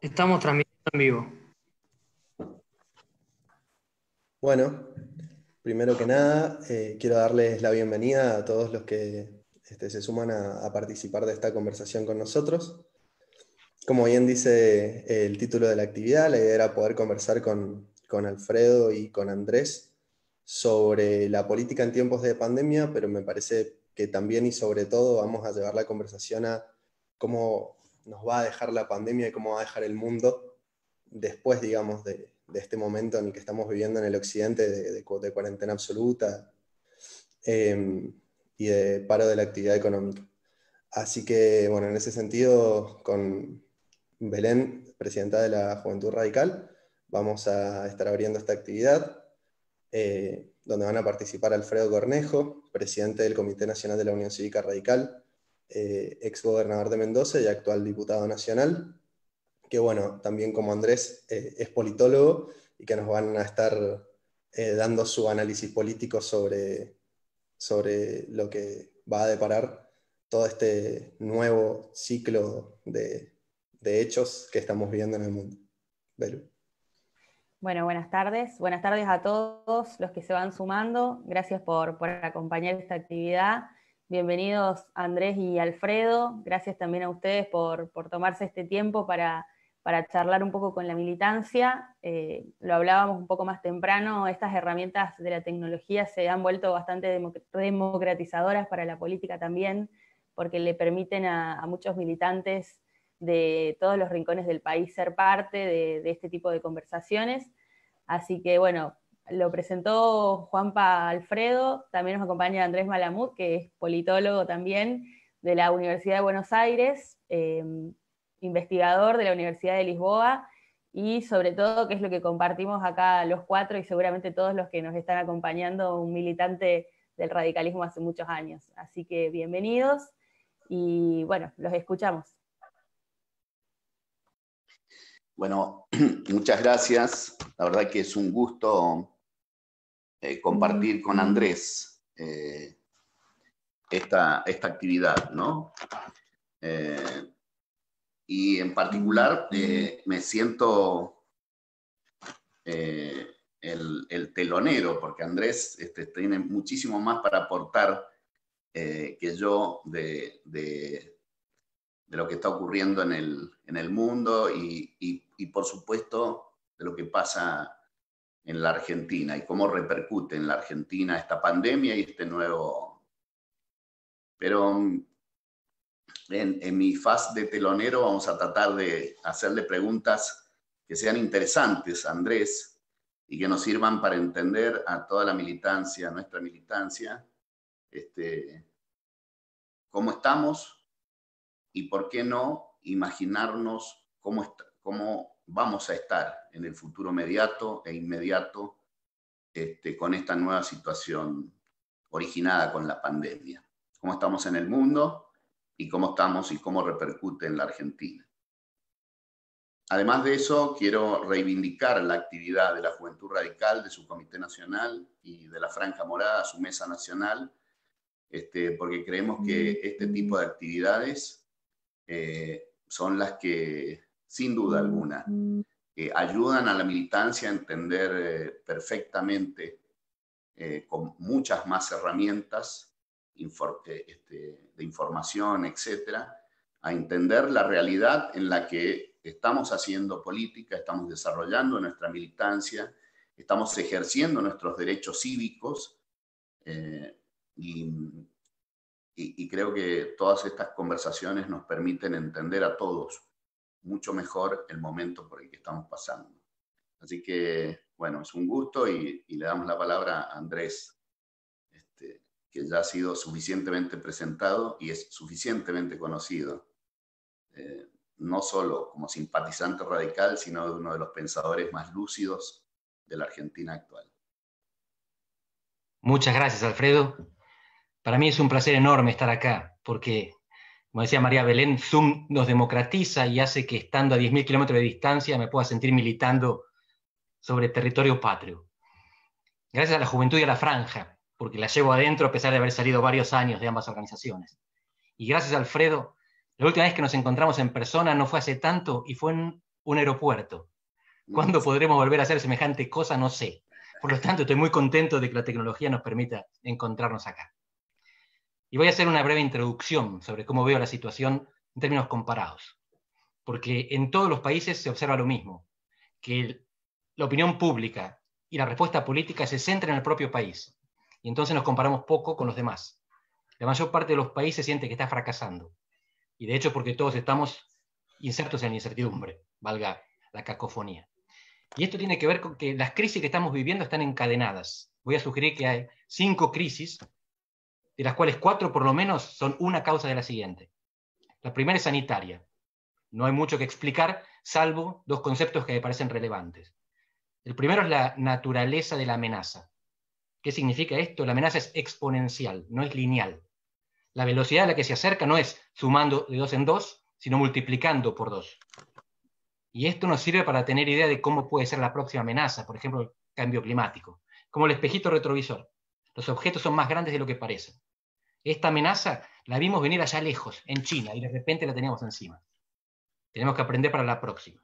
Estamos transmitiendo en vivo. Bueno, primero que nada, quiero darles la bienvenida a todos los que se suman a participar de esta conversación con nosotros. Como bien dice el título de la actividad, la idea era poder conversar con Alfredo y con Andrés sobre la política en tiempos de pandemia, pero me parece que también y sobre todo vamos a llevar la conversación a cómo nos va a dejar la pandemia y cómo va a dejar el mundo después, digamos, de este momento en el que estamos viviendo en el occidente de cuarentena absoluta y de paro de la actividad económica. Así que, bueno, en ese sentido, con Belén, presidenta de la Juventud Radical, vamos a estar abriendo esta actividad, donde van a participar Alfredo Cornejo, presidente del Comité Nacional de la Unión Cívica Radical, ex gobernador de Mendoza y actual diputado nacional, que bueno, también como Andrés es politólogo y que nos van a estar dando su análisis político sobre lo que va a deparar todo este nuevo ciclo de hechos que estamos viviendo en el mundo. Belu. Bueno, buenas tardes. Buenas tardes a todos los que se van sumando. Gracias por acompañar esta actividad. Bienvenidos Andrés y Alfredo. Gracias también a ustedes por tomarse este tiempo para charlar un poco con la militancia. Lo hablábamos un poco más temprano, estas herramientas de la tecnología se han vuelto bastante democratizadoras para la política también, porque le permiten a muchos militantes de todos los rincones del país ser parte de este tipo de conversaciones. Así que bueno, lo presentó Juanpa Alfredo, también nos acompaña Andrés Malamud, que es politólogo también de la Universidad de Buenos Aires, investigador de la Universidad de Lisboa, y sobre todo, que es lo que compartimos acá los cuatro y seguramente todos los que nos están acompañando, un militante del radicalismo hace muchos años. Así que bienvenidos y bueno, los escuchamos. Bueno, muchas gracias. La verdad que es un gusto compartir con Andrés esta actividad, ¿no? Y en particular me siento el telonero, porque Andrés tiene muchísimo más para aportar que yo de lo que está ocurriendo en el mundo y por supuesto de lo que pasa en la Argentina y cómo repercute en la Argentina esta pandemia y este nuevo... Pero en mi faz de telonero vamos a tratar de hacerle preguntas que sean interesantes a Andrés y que nos sirvan para entender a toda la militancia, nuestra militancia, cómo estamos y por qué no imaginarnos cómo vamos a estar en el futuro mediato e inmediato con esta nueva situación originada con la pandemia. Cómo estamos en el mundo y cómo estamos y cómo repercute en la Argentina. Además de eso, quiero reivindicar la actividad de la Juventud Radical, de su Comité Nacional y de la Franja Morada, su Mesa Nacional, porque creemos que este tipo de actividades son las que, sin duda alguna, ayudan a la militancia a entender perfectamente, con muchas más herramientas de información, etcétera, a entender la realidad en la que estamos haciendo política, estamos desarrollando nuestra militancia, estamos ejerciendo nuestros derechos cívicos, y creo que todas estas conversaciones nos permiten entender a todos mucho mejor el momento por el que estamos pasando. Así que, bueno, es un gusto y le damos la palabra a Andrés, que ya ha sido suficientemente presentado y es suficientemente conocido, no solo como simpatizante radical, sino de uno de los pensadores más lúcidos de la Argentina actual. Muchas gracias, Alfredo. Para mí es un placer enorme estar acá, porque, como decía María Belén, Zoom nos democratiza y hace que estando a 10.000 kilómetros de distancia me pueda sentir militando sobre territorio patrio. Gracias a la juventud y a la franja, porque la llevo adentro a pesar de haber salido varios años de ambas organizaciones. Y gracias, Alfredo, la última vez que nos encontramos en persona no fue hace tanto y fue en un aeropuerto. ¿Cuándo podremos volver a hacer semejante cosa? No sé. Por lo tanto, estoy muy contento de que la tecnología nos permita encontrarnos acá. Y voy a hacer una breve introducción sobre cómo veo la situación en términos comparados. Porque en todos los países se observa lo mismo, que la opinión pública y la respuesta política se centran en el propio país. Y entonces nos comparamos poco con los demás. La mayor parte de los países siente que está fracasando. Y de hecho porque todos estamos insertos en la incertidumbre, valga la cacofonía. Y esto tiene que ver con que las crisis que estamos viviendo están encadenadas. Voy a sugerir que hay 5 crisis, de las cuales 4 por lo menos son una causa de la siguiente. La primera es sanitaria. No hay mucho que explicar, salvo 2 conceptos que me parecen relevantes. El primero es la naturaleza de la amenaza. ¿Qué significa esto? La amenaza es exponencial, no es lineal. La velocidad a la que se acerca no es sumando de 2 en 2, sino multiplicando por 2. Y esto nos sirve para tener idea de cómo puede ser la próxima amenaza, por ejemplo, el cambio climático. Como el espejito retrovisor. Los objetos son más grandes de lo que parecen. Esta amenaza la vimos venir allá lejos, en China, y de repente la teníamos encima. Tenemos que aprender para la próxima.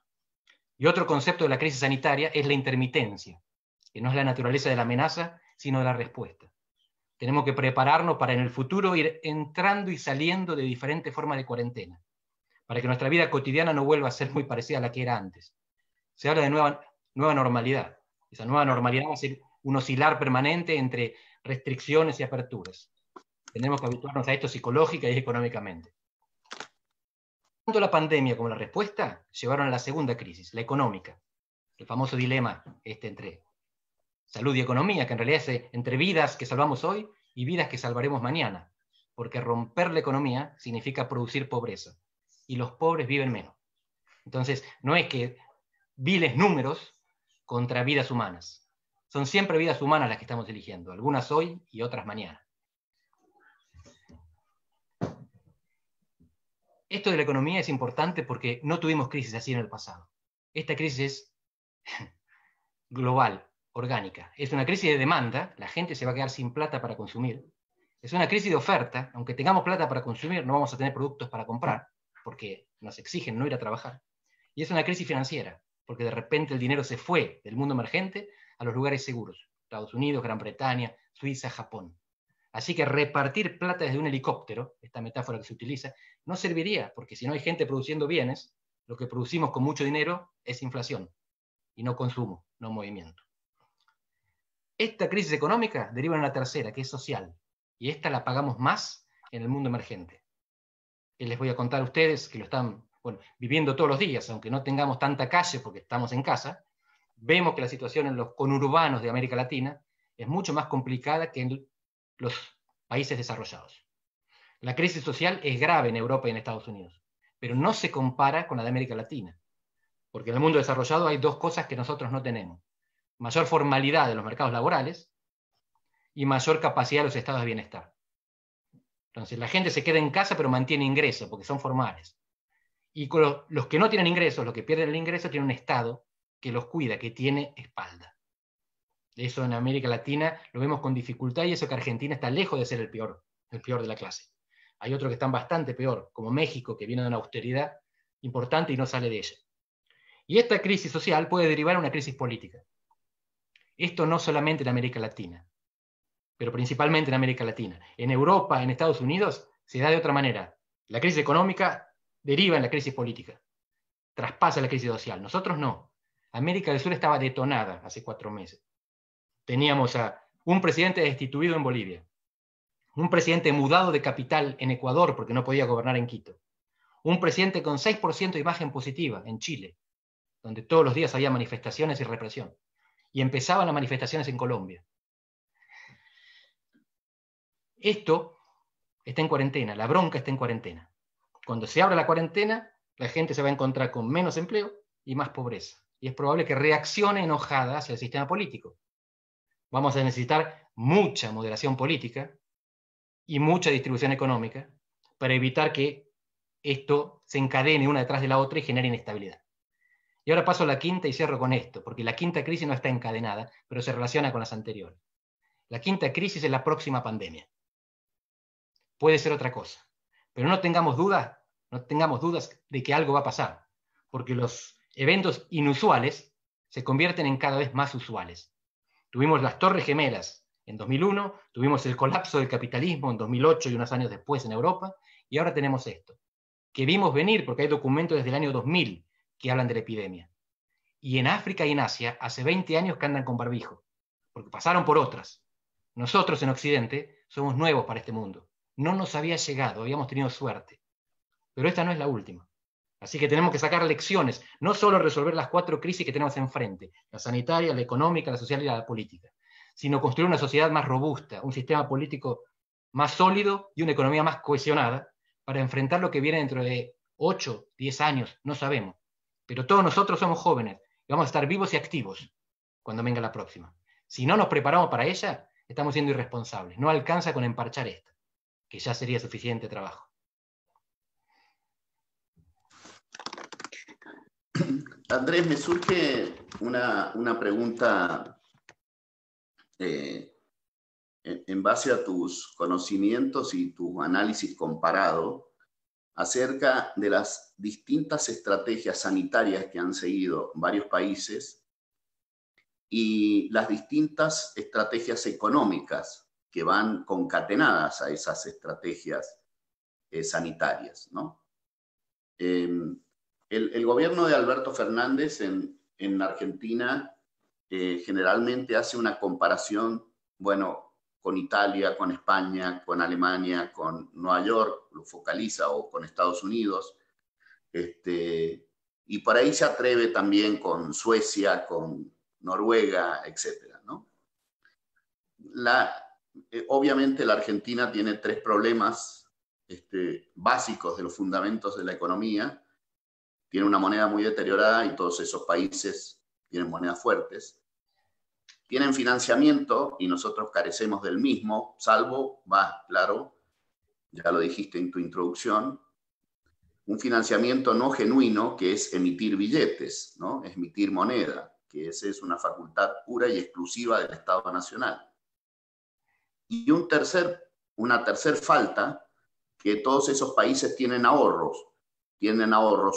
Y otro concepto de la crisis sanitaria es la intermitencia, que no es la naturaleza de la amenaza, sino de la respuesta. Tenemos que prepararnos para en el futuro ir entrando y saliendo de diferentes formas de cuarentena, para que nuestra vida cotidiana no vuelva a ser muy parecida a la que era antes. Se habla de nueva normalidad. Esa nueva normalidad va a ser un oscilar permanente entre restricciones y aperturas. Tenemos que habituarnos a esto psicológica y económicamente. Tanto la pandemia como la respuesta llevaron a la segunda crisis, la económica. El famoso dilema entre salud y economía, que en realidad es entre vidas que salvamos hoy y vidas que salvaremos mañana. Porque romper la economía significa producir pobreza. Y los pobres viven menos. Entonces, no es que viles números contra vidas humanas. Son siempre vidas humanas las que estamos eligiendo, algunas hoy y otras mañana. Esto de la economía es importante porque no tuvimos crisis así en el pasado. Esta crisis es global, orgánica. Es una crisis de demanda, la gente se va a quedar sin plata para consumir. Es una crisis de oferta, aunque tengamos plata para consumir, no vamos a tener productos para comprar, porque nos exigen no ir a trabajar. Y es una crisis financiera, porque de repente el dinero se fue del mundo emergente a los lugares seguros. Estados Unidos, Gran Bretaña, Suiza, Japón. Así que repartir plata desde un helicóptero, esta metáfora que se utiliza, no serviría, porque si no hay gente produciendo bienes, lo que producimos con mucho dinero es inflación, y no consumo, no movimiento. Esta crisis económica deriva en una tercera, que es social, y esta la pagamos más en el mundo emergente. Y les voy a contar a ustedes que lo están viviendo todos los días, aunque no tengamos tanta calle porque estamos en casa, vemos que la situación en los conurbanos de América Latina es mucho más complicada que en los países desarrollados. La crisis social es grave en Europa y en Estados Unidos, pero no se compara con la de América Latina, porque en el mundo desarrollado hay 2 cosas que nosotros no tenemos: mayor formalidad de los mercados laborales y mayor capacidad de los estados de bienestar. Entonces la gente se queda en casa pero mantiene ingresos porque son formales. Y con los que no tienen ingresos, los que pierden el ingreso, tienen un estado que los cuida, que tiene espalda. Eso en América Latina lo vemos con dificultad, y eso que Argentina está lejos de ser el peor de la clase. Hay otros que están bastante peor, como México, que viene de una austeridad importante y no sale de ella. Y esta crisis social puede derivar en una crisis política. Esto no solamente en América Latina, pero principalmente en América Latina. En Europa, en Estados Unidos, se da de otra manera. La crisis económica deriva en la crisis política, traspasa la crisis social. Nosotros no. América del Sur estaba detonada hace 4 meses. Teníamos a un presidente destituido en Bolivia, un presidente mudado de capital en Ecuador porque no podía gobernar en Quito, un presidente con 6% de imagen positiva en Chile, donde todos los días había manifestaciones y represión, y empezaban las manifestaciones en Colombia. Esto está en cuarentena, la bronca está en cuarentena. Cuando se abra la cuarentena, la gente se va a encontrar con menos empleo y más pobreza, y es probable que reaccione enojada hacia el sistema político. Vamos a necesitar mucha moderación política y mucha distribución económica para evitar que esto se encadene una detrás de la otra y genere inestabilidad. Y ahora paso a la quinta y cierro con esto, porque la quinta crisis no está encadenada, pero se relaciona con las anteriores. La quinta crisis es la próxima pandemia. Puede ser otra cosa, pero no tengamos dudas de que algo va a pasar, porque los eventos inusuales se convierten en cada vez más usuales. Tuvimos las Torres Gemelas en 2001, tuvimos el colapso del capitalismo en 2008 y unos años después en Europa, y ahora tenemos esto, que vimos venir porque hay documentos desde el año 2000 que hablan de la epidemia. Y en África y en Asia hace 20 años que andan con barbijo, porque pasaron por otras. Nosotros en Occidente somos nuevos para este mundo. No nos había llegado, habíamos tenido suerte. Pero esta no es la última. Así que tenemos que sacar lecciones, no solo resolver las 4 crisis que tenemos enfrente, la sanitaria, la económica, la social y la política, sino construir una sociedad más robusta, un sistema político más sólido y una economía más cohesionada para enfrentar lo que viene dentro de 8, 10 años, no sabemos. Pero todos nosotros somos jóvenes y vamos a estar vivos y activos cuando venga la próxima. Si no nos preparamos para ella, estamos siendo irresponsables. No alcanza con emparchar esta, que ya sería suficiente trabajo. Andrés, me surge una pregunta en base a tus conocimientos y tu análisis comparado acerca de las distintas estrategias sanitarias que han seguido varios países y las distintas estrategias económicas que van concatenadas a esas estrategias sanitarias, ¿no? El gobierno de Alberto Fernández en Argentina generalmente hace una comparación, bueno, con Italia, con España, con Alemania, con Nueva York, lo focaliza, o con Estados Unidos, y por ahí se atreve también con Suecia, con Noruega, etcétera, ¿no? Obviamente la Argentina tiene 3 problemas básicos de los fundamentos de la economía. Tiene una moneda muy deteriorada y todos esos países tienen monedas fuertes. Tienen financiamiento y nosotros carecemos del mismo, salvo, claro, ya lo dijiste en tu introducción, un financiamiento no genuino que es emitir billetes, ¿no? Emitir moneda, que esa es una facultad pura y exclusiva del Estado Nacional. Y una tercer falta, que todos esos países tienen ahorros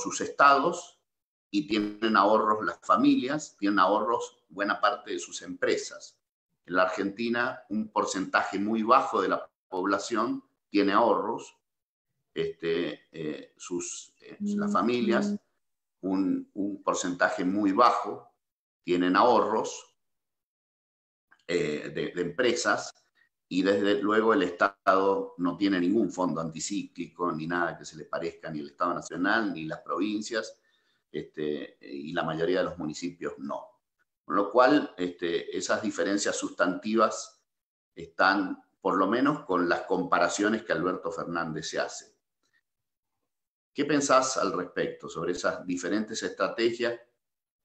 sus estados y tienen ahorros las familias, tienen ahorros buena parte de sus empresas. En la Argentina, un porcentaje muy bajo de la población tiene ahorros, las familias, un porcentaje muy bajo tienen ahorros de empresas, y desde luego el Estado no tiene ningún fondo anticíclico, ni nada que se le parezca, ni el Estado Nacional, ni las provincias, y la mayoría de los municipios no. Con lo cual, esas diferencias sustantivas están, por lo menos, con las comparaciones que Alberto Fernández se hace. ¿Qué pensás al respecto sobre esas diferentes estrategias?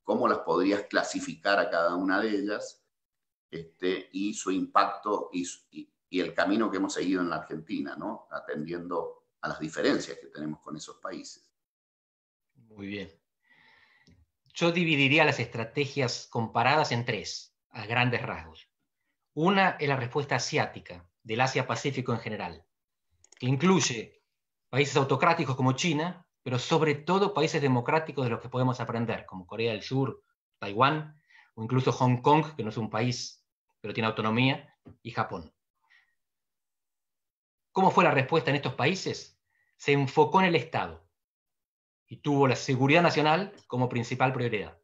¿Cómo las podrías clasificar a cada una de ellas? Y su impacto y el camino que hemos seguido en la Argentina, ¿no? Atendiendo a las diferencias que tenemos con esos países. Muy bien. Yo dividiría las estrategias comparadas en 3, a grandes rasgos. Una es la respuesta asiática, del Asia-Pacífico en general, que incluye países autocráticos como China, pero sobre todo países democráticos de los que podemos aprender, como Corea del Sur, Taiwán, o incluso Hong Kong, que no es un país, pero tiene autonomía, y Japón. ¿Cómo fue la respuesta en estos países? Se enfocó en el Estado y tuvo la seguridad nacional como principal prioridad.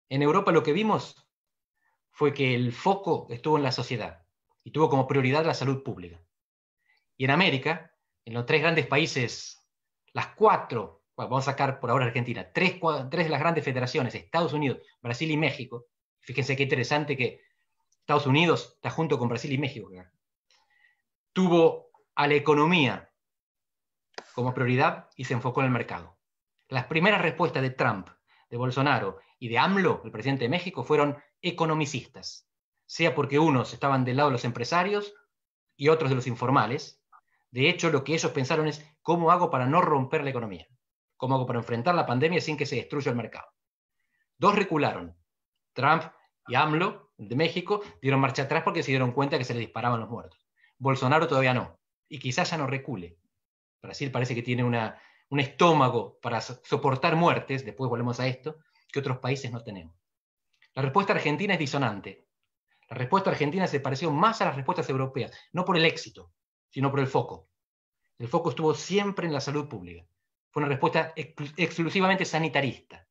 En Europa lo que vimos fue que el foco estuvo en la sociedad y tuvo como prioridad la salud pública. Y en América, en los 3 grandes países, las 4, vamos a sacar por ahora Argentina, 3 de las grandes federaciones, Estados Unidos, Brasil y México. Fíjense qué interesante que Estados Unidos está junto con Brasil y México. Tuvo a la economía como prioridad y se enfocó en el mercado. Las primeras respuestas de Trump, de Bolsonaro y de AMLO, el presidente de México, fueron economicistas. sea porque unos estaban del lado de los empresarios y otros de los informales. De hecho, lo que ellos pensaron es, ¿cómo hago para no romper la economía? ¿Cómo hago para enfrentar la pandemia sin que se destruya el mercado? Dos recularon. Trump y AMLO, de México, dieron marcha atrás porque se dieron cuenta que se les disparaban los muertos. Bolsonaro todavía no. Y quizás ya no recule. Brasil parece que tiene un estómago para soportar muertes, después volvemos a esto, que otros países no tenemos. La respuesta argentina es disonante. La respuesta argentina se pareció más a las respuestas europeas, no por el éxito, sino por el foco. El foco estuvo siempre en la salud pública. Fue una respuesta exclusivamente sanitarista.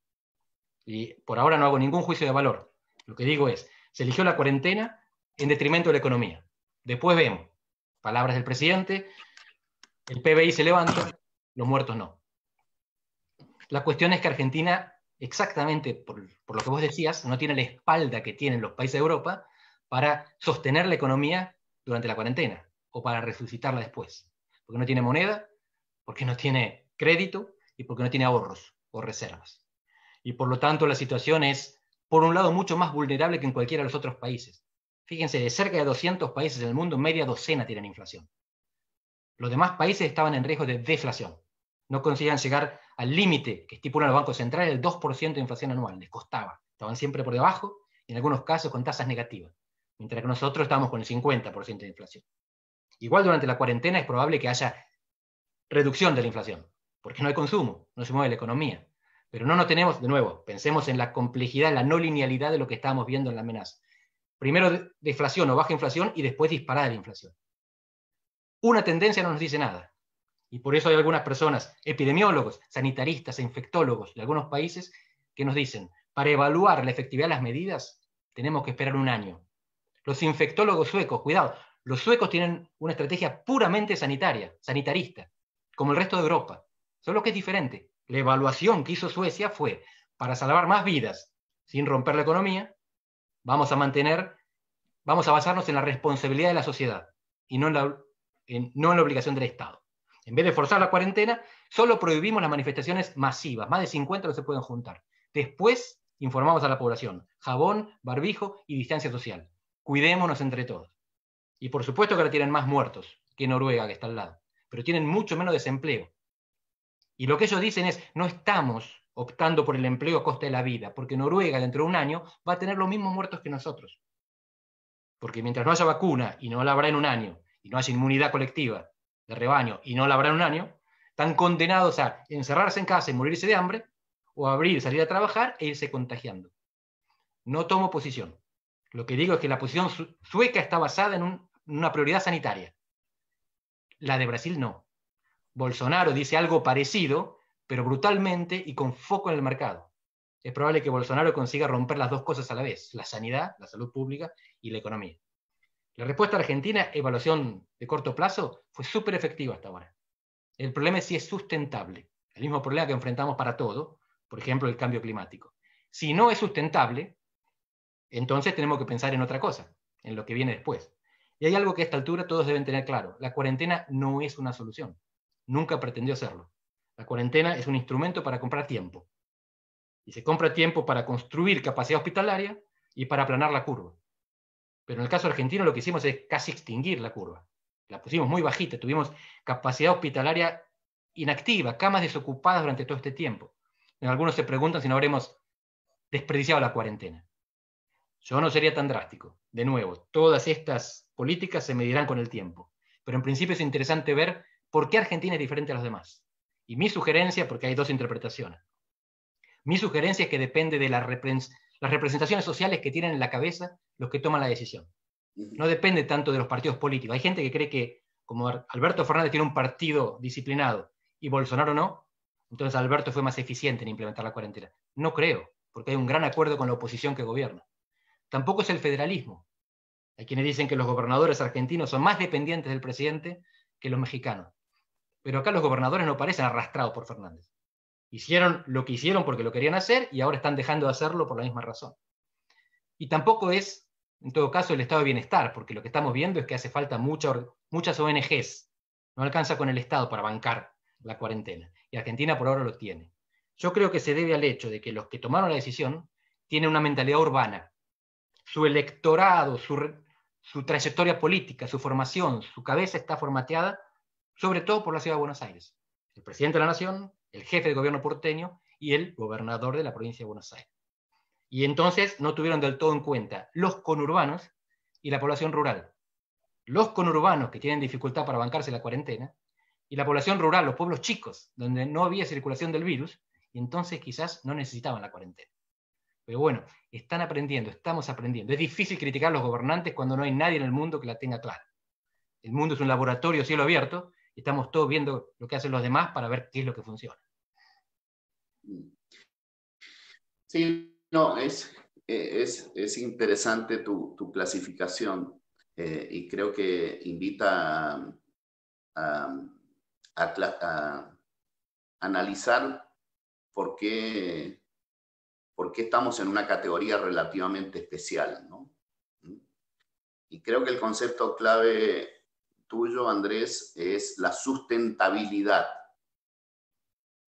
Y por ahora no hago ningún juicio de valor. Lo que digo es, se eligió la cuarentena en detrimento de la economía. Después vemos, palabras del presidente, el PBI se levanta, los muertos no. La cuestión es que Argentina, exactamente por lo que vos decías, no tiene la espalda que tienen los países de Europa para sostener la economía durante la cuarentena o para resucitarla después. Porque no tiene moneda, porque no tiene crédito y porque no tiene ahorros o reservas. Y por lo tanto la situación es, por un lado, mucho más vulnerable que en cualquiera de los otros países. Fíjense, de cerca de 200 países en el mundo, media docena tienen inflación. Los demás países estaban en riesgo de deflación. No conseguían llegar al límite que estipulan los bancos centrales, el 2% de inflación anual. Les costaba. Estaban siempre por debajo y en algunos casos con tasas negativas. Mientras que nosotros estábamos con el 50% de inflación. Igual durante la cuarentena es probable que haya reducción de la inflación, porque no hay consumo, no se mueve la economía. Pero no nos tenemos, de nuevo, pensemos en la complejidad, la no linealidad de lo que estábamos viendo en la amenaza. Primero deflación o baja inflación y después disparada la inflación. Una tendencia no nos dice nada. Y por eso hay algunas personas, epidemiólogos, sanitaristas e infectólogos de algunos países, que nos dicen, para evaluar la efectividad de las medidas, tenemos que esperar un año. Los infectólogos suecos, cuidado, los suecos tienen una estrategia puramente sanitaria, sanitarista, como el resto de Europa. Solo que es diferente. La evaluación que hizo Suecia fue, para salvar más vidas sin romper la economía, vamos a basarnos en la responsabilidad de la sociedad y no en la obligación del Estado. En vez de forzar la cuarentena, solo prohibimos las manifestaciones masivas, más de 50 no se pueden juntar. Después informamos a la población, jabón, barbijo y distancia social. Cuidémonos entre todos. Y por supuesto que ahora tienen más muertos que Noruega, que está al lado, pero tienen mucho menos desempleo. Y lo que ellos dicen es, no estamos optando por el empleo a costa de la vida, porque Noruega dentro de un año va a tener los mismos muertos que nosotros. Porque mientras no haya vacuna, y no la habrá en un año, y no haya inmunidad colectiva de rebaño, y no la habrá en un año, están condenados a encerrarse en casa y morirse de hambre, o abrir, salir a trabajar e irse contagiando. No tomo posición. Lo que digo es que la posición sueca está basada en una prioridad sanitaria. La de Brasil no. Bolsonaro dice algo parecido, pero brutalmente y con foco en el mercado. Es probable que Bolsonaro consiga romper las dos cosas a la vez, la sanidad, la salud pública y la economía. La respuesta argentina, evaluación de corto plazo, fue súper efectiva hasta ahora. El problema es si es sustentable. El mismo problema que enfrentamos para todo, por ejemplo, el cambio climático. Si no es sustentable, entonces tenemos que pensar en otra cosa, en lo que viene después. Y hay algo que a esta altura todos deben tener claro. La cuarentena no es una solución. Nunca pretendió serlo. La cuarentena es un instrumento para comprar tiempo. Y se compra tiempo para construir capacidad hospitalaria y para aplanar la curva. Pero en el caso argentino lo que hicimos es casi extinguir la curva. La pusimos muy bajita, tuvimos capacidad hospitalaria inactiva, camas desocupadas durante todo este tiempo. Algunos se preguntan si no habremos desperdiciado la cuarentena. Yo no sería tan drástico. De nuevo, todas estas políticas se medirán con el tiempo. Pero en principio es interesante ver por qué Argentina es diferente a los demás. Y mi sugerencia, porque hay dos interpretaciones, mi sugerencia es que depende de las representaciones sociales que tienen en la cabeza los que toman la decisión. No depende tanto de los partidos políticos. Hay gente que cree que, como Alberto Fernández tiene un partido disciplinado y Bolsonaro no, entonces Alberto fue más eficiente en implementar la cuarentena. No creo, porque hay un gran acuerdo con la oposición que gobierna. Tampoco es el federalismo. Hay quienes dicen que los gobernadores argentinos son más dependientes del presidente que los mexicanos. Pero acá los gobernadores no parecen arrastrados por Fernández. Hicieron lo que hicieron porque lo querían hacer y ahora están dejando de hacerlo por la misma razón. Y tampoco es, en todo caso, el estado de bienestar, porque lo que estamos viendo es que hace falta muchas ONGs. No alcanza con el Estado para bancar la cuarentena. Y Argentina por ahora lo tiene. Yo creo que se debe al hecho de que los que tomaron la decisión tienen una mentalidad urbana. su electorado, su trayectoria política, su formación, su cabeza está formateada sobre todo por la ciudad de Buenos Aires. El presidente de la Nación, el jefe de gobierno porteño y el gobernador de la provincia de Buenos Aires. Y entonces no tuvieron del todo en cuenta los conurbanos y la población rural. Los conurbanos que tienen dificultad para bancarse la cuarentena, y la población rural, los pueblos chicos, donde no había circulación del virus, y entonces quizás no necesitaban la cuarentena. Pero bueno, están aprendiendo, estamos aprendiendo. Es difícil criticar a los gobernantes cuando no hay nadie en el mundo que la tenga clara. El mundo es un laboratorio a cielo abierto, y estamos todos viendo lo que hacen los demás para ver qué es lo que funciona. Sí, no, es interesante tu clasificación, y creo que invita a analizar por qué estamos en una categoría relativamente especial, ¿no? Y creo que el concepto clave tuyo, Andrés, es la sustentabilidad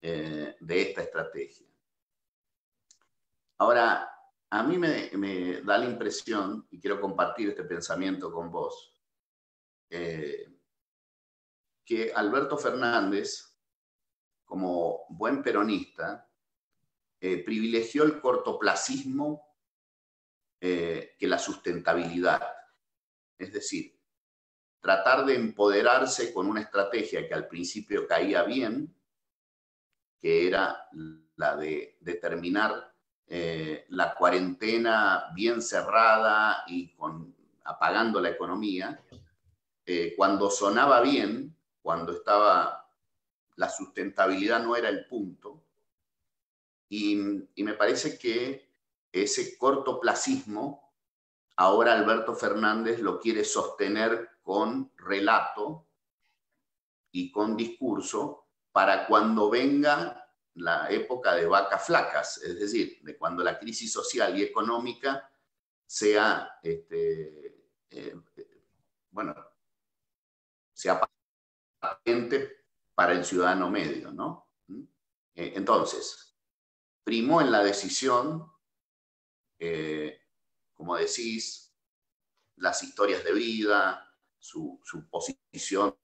de esta estrategia. Ahora, a mí me da la impresión, y quiero compartir este pensamiento con vos, que Alberto Fernández, como buen peronista, privilegió el cortoplacismo que la sustentabilidad. Es decir, tratar de empoderarse con una estrategia que al principio caía bien, que era la de determinar la cuarentena bien cerrada y apagando la economía, cuando sonaba bien, cuando la sustentabilidad no era el punto. Y me parece que ese cortoplacismo, ahora Alberto Fernández lo quiere sostener con relato y con discurso para cuando venga la época de vacas flacas, es decir, de cuando la crisis social y económica sea, sea patente para el ciudadano medio, ¿no? Entonces, primó en la decisión, como decís, las historias de vida, su posición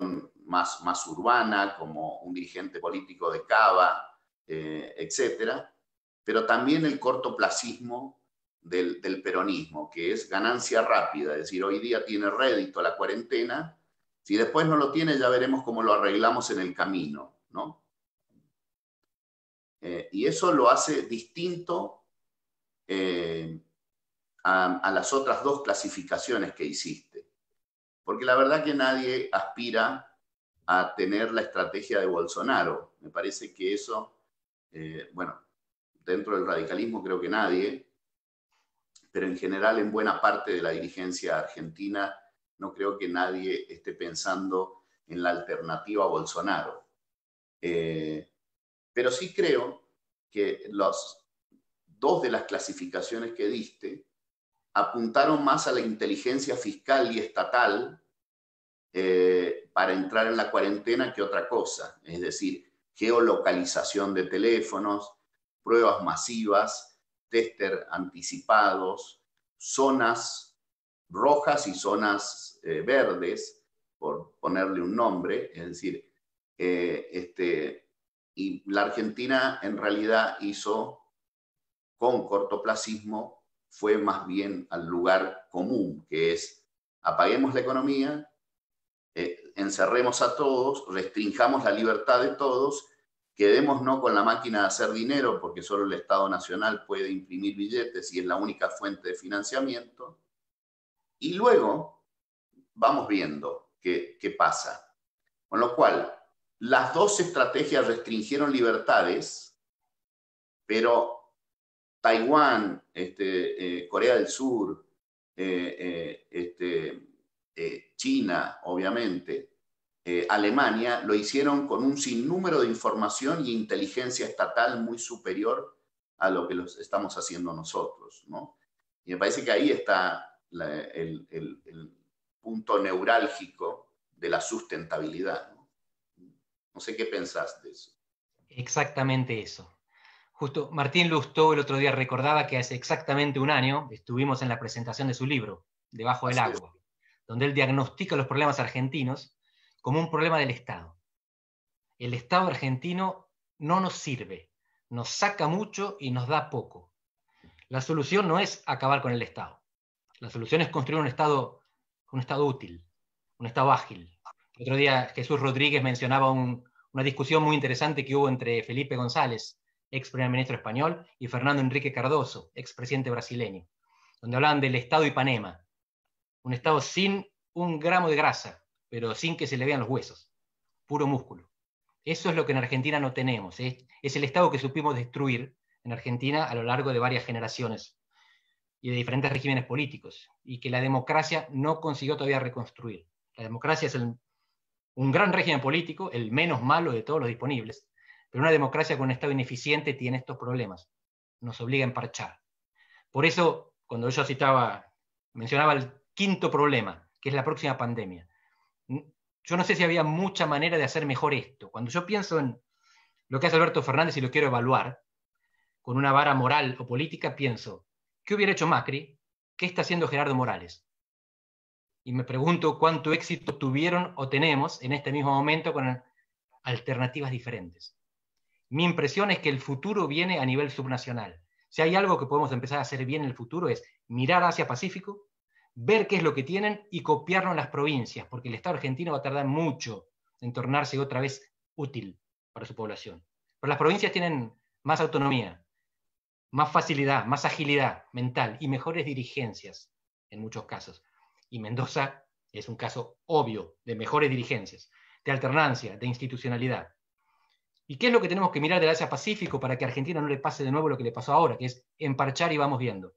más urbana como un dirigente político de Cava, etcétera, pero también el cortoplacismo del peronismo, que es ganancia rápida, es decir, hoy día tiene rédito la cuarentena, si después no lo tiene ya veremos cómo lo arreglamos en el camino, ¿no? Y eso lo hace distinto a las otras dos clasificaciones que hiciste. Porque la verdad que nadie aspira a tener la estrategia de Bolsonaro. Me parece que eso, dentro del radicalismo creo que nadie, pero en general en buena parte de la dirigencia argentina no creo que nadie esté pensando en la alternativa a Bolsonaro. Pero sí creo que los dos de las clasificaciones que diste apuntaron más a la inteligencia fiscal y estatal para entrar en la cuarentena que otra cosa. Es decir, geolocalización de teléfonos, pruebas masivas, tester anticipados, zonas rojas y zonas verdes, por ponerle un nombre. Es decir, y la Argentina en realidad hizo con cortoplacismo, fue más bien al lugar común, que es apaguemos la economía, encerremos a todos, restringamos la libertad de todos, quedémonos con la máquina de hacer dinero, porque solo el Estado Nacional puede imprimir billetes y es la única fuente de financiamiento, y luego vamos viendo qué pasa. Con lo cual, las dos estrategias restringieron libertades, pero Taiwán, Corea del Sur, China, obviamente, Alemania, lo hicieron con un sinnúmero de información y inteligencia estatal muy superior a lo que estamos haciendo nosotros, ¿no? Y me parece que ahí está el punto neurálgico de la sustentabilidad, ¿no? No sé qué pensás de eso. Exactamente eso. Justo Martín Lustó el otro día recordaba que hace exactamente un año estuvimos en la presentación de su libro, Debajo del agua, donde él diagnostica los problemas argentinos como un problema del Estado. El Estado argentino no nos sirve, nos saca mucho y nos da poco. La solución no es acabar con el Estado. La solución es construir un Estado útil, un Estado ágil. El otro día Jesús Rodríguez mencionaba una discusión muy interesante que hubo entre Felipe González, ex primer ministro español, y Fernando Henrique Cardoso, ex presidente brasileño, donde hablaban del Estado Ipanema, un Estado sin un gramo de grasa, pero sin que se le vean los huesos, puro músculo. Eso es lo que en Argentina no tenemos. Es el Estado que supimos destruir en Argentina a lo largo de varias generaciones y de diferentes regímenes políticos, y que la democracia no consiguió todavía reconstruir. La democracia es un gran régimen político, el menos malo de todos los disponibles, pero una democracia con un Estado ineficiente tiene estos problemas. Nos obliga a emparchar. Por eso, cuando yo mencionaba el quinto problema, que es la próxima pandemia, yo no sé si había mucha manera de hacer mejor esto. Cuando yo pienso en lo que hace Alberto Fernández y lo quiero evaluar, con una vara moral o política, pienso, ¿qué hubiera hecho Macri? ¿Qué está haciendo Gerardo Morales? Y me pregunto cuánto éxito tuvieron o tenemos en este mismo momento con alternativas diferentes. Mi impresión es que el futuro viene a nivel subnacional. Si hay algo que podemos empezar a hacer bien en el futuro es mirar hacia Pacífico, ver qué es lo que tienen y copiarlo en las provincias, porque el Estado argentino va a tardar mucho en tornarse otra vez útil para su población. Pero las provincias tienen más autonomía, más facilidad, más agilidad mental y mejores dirigencias en muchos casos. Y Mendoza es un caso obvio de mejores dirigencias, de alternancia, de institucionalidad. ¿Y qué es lo que tenemos que mirar del Asia-Pacífico para que a Argentina no le pase de nuevo lo que le pasó ahora, que es emparchar y vamos viendo?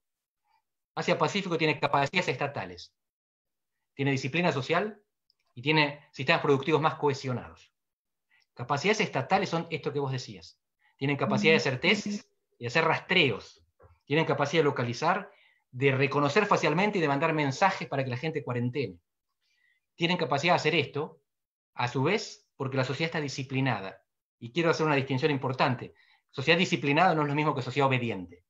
Asia-Pacífico tiene capacidades estatales, tiene disciplina social y tiene sistemas productivos más cohesionados. Capacidades estatales son esto que vos decías. Tienen capacidad de hacer tesis y hacer rastreos. Tienen capacidad de localizar, de reconocer facialmente y de mandar mensajes para que la gente cuarentene. Tienen capacidad de hacer esto, a su vez, porque la sociedad está disciplinada. Y quiero hacer una distinción importante. Sociedad disciplinada no es lo mismo que sociedad obediente.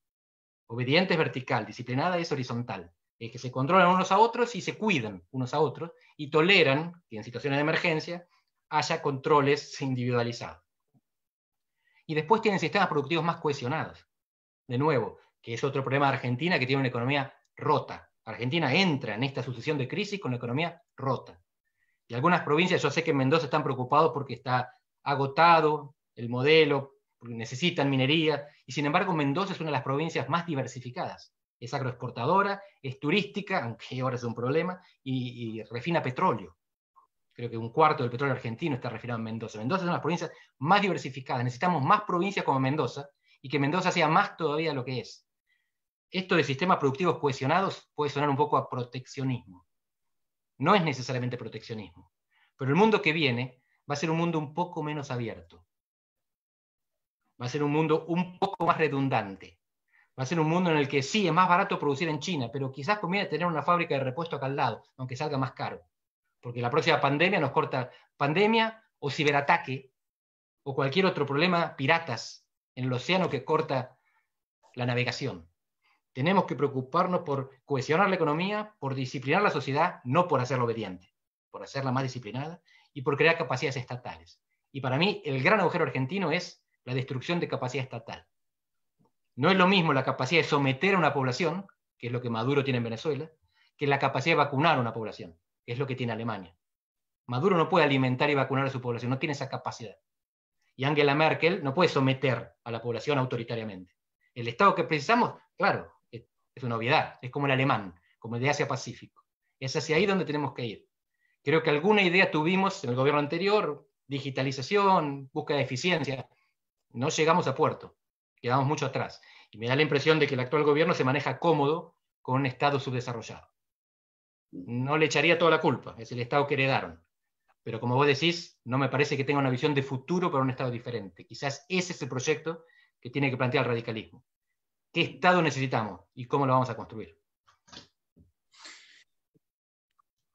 Obediente es vertical, disciplinada es horizontal. Es que se controlan unos a otros y se cuidan unos a otros y toleran que en situaciones de emergencia haya controles individualizados. Y después tienen sistemas productivos más cohesionados. De nuevo, que es otro problema de Argentina, que tiene una economía rota. Argentina entra en esta sucesión de crisis con la economía rota. Y algunas provincias, yo sé que en Mendoza están preocupados porque está agotado el modelo, porque necesitan minería, y sin embargo Mendoza es una de las provincias más diversificadas. Es agroexportadora, es turística, aunque ahora es un problema, y refina petróleo. Creo que un cuarto del petróleo argentino está refinado en Mendoza. Mendoza es una de las provincias más diversificadas. Necesitamos más provincias como Mendoza, y que Mendoza sea más todavía lo que es. Esto de sistemas productivos cohesionados puede sonar un poco a proteccionismo. No es necesariamente proteccionismo, pero el mundo que viene va a ser un mundo un poco menos abierto. Va a ser un mundo un poco más redundante. Va a ser un mundo en el que sí, es más barato producir en China, pero quizás conviene tener una fábrica de repuesto acá al lado, aunque salga más caro. Porque la próxima pandemia nos corta pandemia o ciberataque o cualquier otro problema, piratas en el océano que corta la navegación. Tenemos que preocuparnos por cohesionar la economía, por disciplinar la sociedad, no por hacerla obediente, por hacerla más disciplinada y por crear capacidades estatales. Y para mí el gran agujero argentino es la destrucción de capacidad estatal. No es lo mismo la capacidad de someter a una población, que es lo que Maduro tiene en Venezuela, que la capacidad de vacunar a una población, que es lo que tiene Alemania. Maduro no puede alimentar y vacunar a su población, no tiene esa capacidad. Y Angela Merkel no puede someter a la población autoritariamente. El Estado que precisamos, claro, es una obviedad, es como el alemán, como el de Asia-Pacífico. Es hacia ahí donde tenemos que ir. Creo que alguna idea tuvimos en el gobierno anterior, digitalización, búsqueda de eficiencia. No llegamos a puerto, quedamos mucho atrás. Y me da la impresión de que el actual gobierno se maneja cómodo con un Estado subdesarrollado. No le echaría toda la culpa, es el Estado que heredaron. Pero como vos decís, no me parece que tenga una visión de futuro para un Estado diferente. Quizás ese es el proyecto que tiene que plantear el radicalismo. ¿Qué Estado necesitamos y cómo lo vamos a construir?